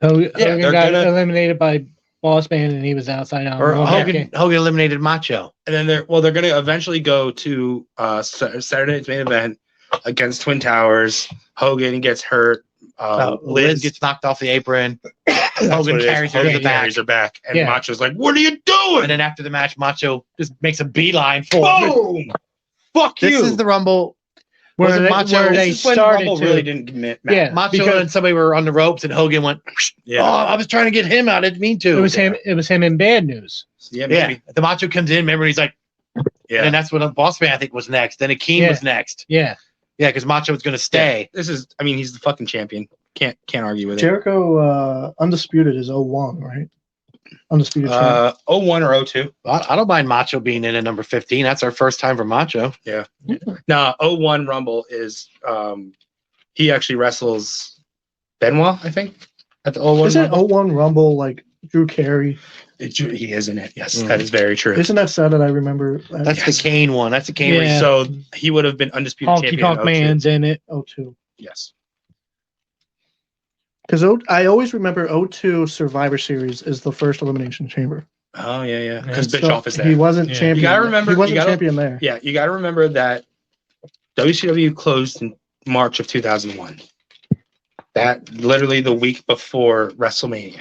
Hogan they're got gonna- eliminated by Boss Man, and he was outside on Or Raw. Hogan eliminated Macho. And then they're gonna eventually go to Saturday Night's main event against Twin Towers. Hogan gets hurt. Liz gets knocked off the apron. Hogan carries her to the back. Carries her back, and Yeah. Macho's like, "What are you doing?" And then after the match, Macho just makes a beeline for him. boom! Fuck This you. is the Rumble. where Was it they, Macho? where This they This is when started Rumble to. really didn't commit. Yeah, Macho because and somebody were on the ropes, and Hogan went, Yeah. "Oh, I was trying to get him out. I didn't mean to." it was him. It was him in Bad News. Yeah. Yeah. Maybe. The Macho comes in, remember, he's like, Yeah. and that's when Boss Man, I think, was next. Then Akeem Yeah. was next. Yeah, Yeah, because Macho was going to stay. This is. I mean, he's the fucking champion. Can't argue with it. Jericho Undisputed is 01, right? Undisputed champ. 01 or 02. I don't mind Macho being in at number 15. That's our first time for Macho. No, 01 Rumble is he actually wrestles Benoit, I think, at the 01 Isn't Rumble. 01 Rumble like Drew Carey? He is in it. Yes, Mm. that is very true. Isn't that sad that I remember that? That's Yes. the Kane one. That's the Kane. Yeah. So he would have been undisputed Honky champion. Tonk in 02. Man's in it. 02. Yes. Because I always remember 02 Survivor Series is the first Elimination Chamber. Oh yeah. Because So Bischoff is there. He wasn't Yeah. champion. You gotta remember- He wasn't you gotta- champion there. Yeah, you got to remember that WCW closed in March of 2001. That literally the week before WrestleMania.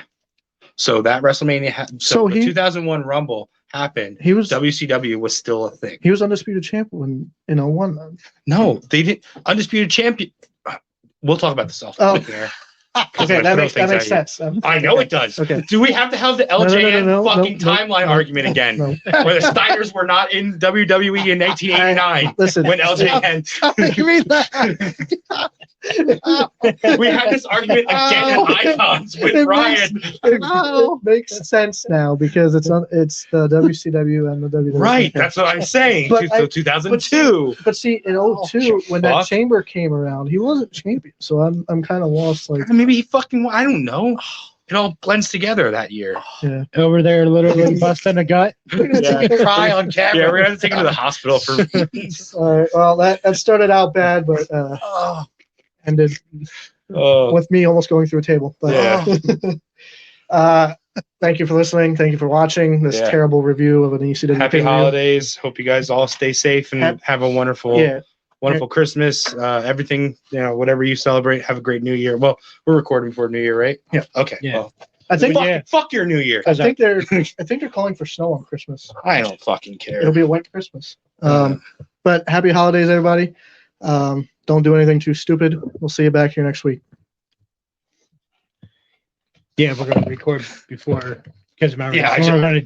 So that WrestleMania, So the he- 2001 Rumble happened. He was WCW was still a thing. he was undisputed champion in 01 then. No, they didn't. Undisputed champion. We'll talk about this off Oh. here. Okay, that makes things sense. I know it does. Okay. Do we have to have the No, LJN no, fucking no, timeline argument again? No. Where the Steiners were not in WWE in 1989 Listen. when LJN. Give me that. We had this argument again at Icons with It Ryan. It makes sense now because it's the WCW and the WWE. Right, that's what I'm saying. But So 2002. But see, in 02, when fuck. that chamber came around, he wasn't champion. So I'm kind of lost. Like, Maybe he fucking. I don't know. It all blends together that year. yeah. Over there, literally busting a gut. Yeah. Cry on camera. Yeah, we're gonna have to take him to the hospital for. All right. Well, that started out bad, but ended with me almost going through a table. But Yeah. thank you for listening. Thank you for watching this Yeah. terrible review of an ECW. Happy pay-per-view. holidays. Hope you guys all stay safe and have a wonderful. Yeah. Wonderful Christmas, everything, whatever you celebrate, have a great New Year. Well, we're recording before New Year, right? Yeah. Okay. Yeah. Well, I think fuck your New Year. I think they're calling for snow on Christmas. I don't fucking care. It'll be a wet Christmas. But happy holidays, everybody. Don't do anything too stupid. We'll see you back here next week. Yeah, we're going to record before because remember, Yeah, I we're going to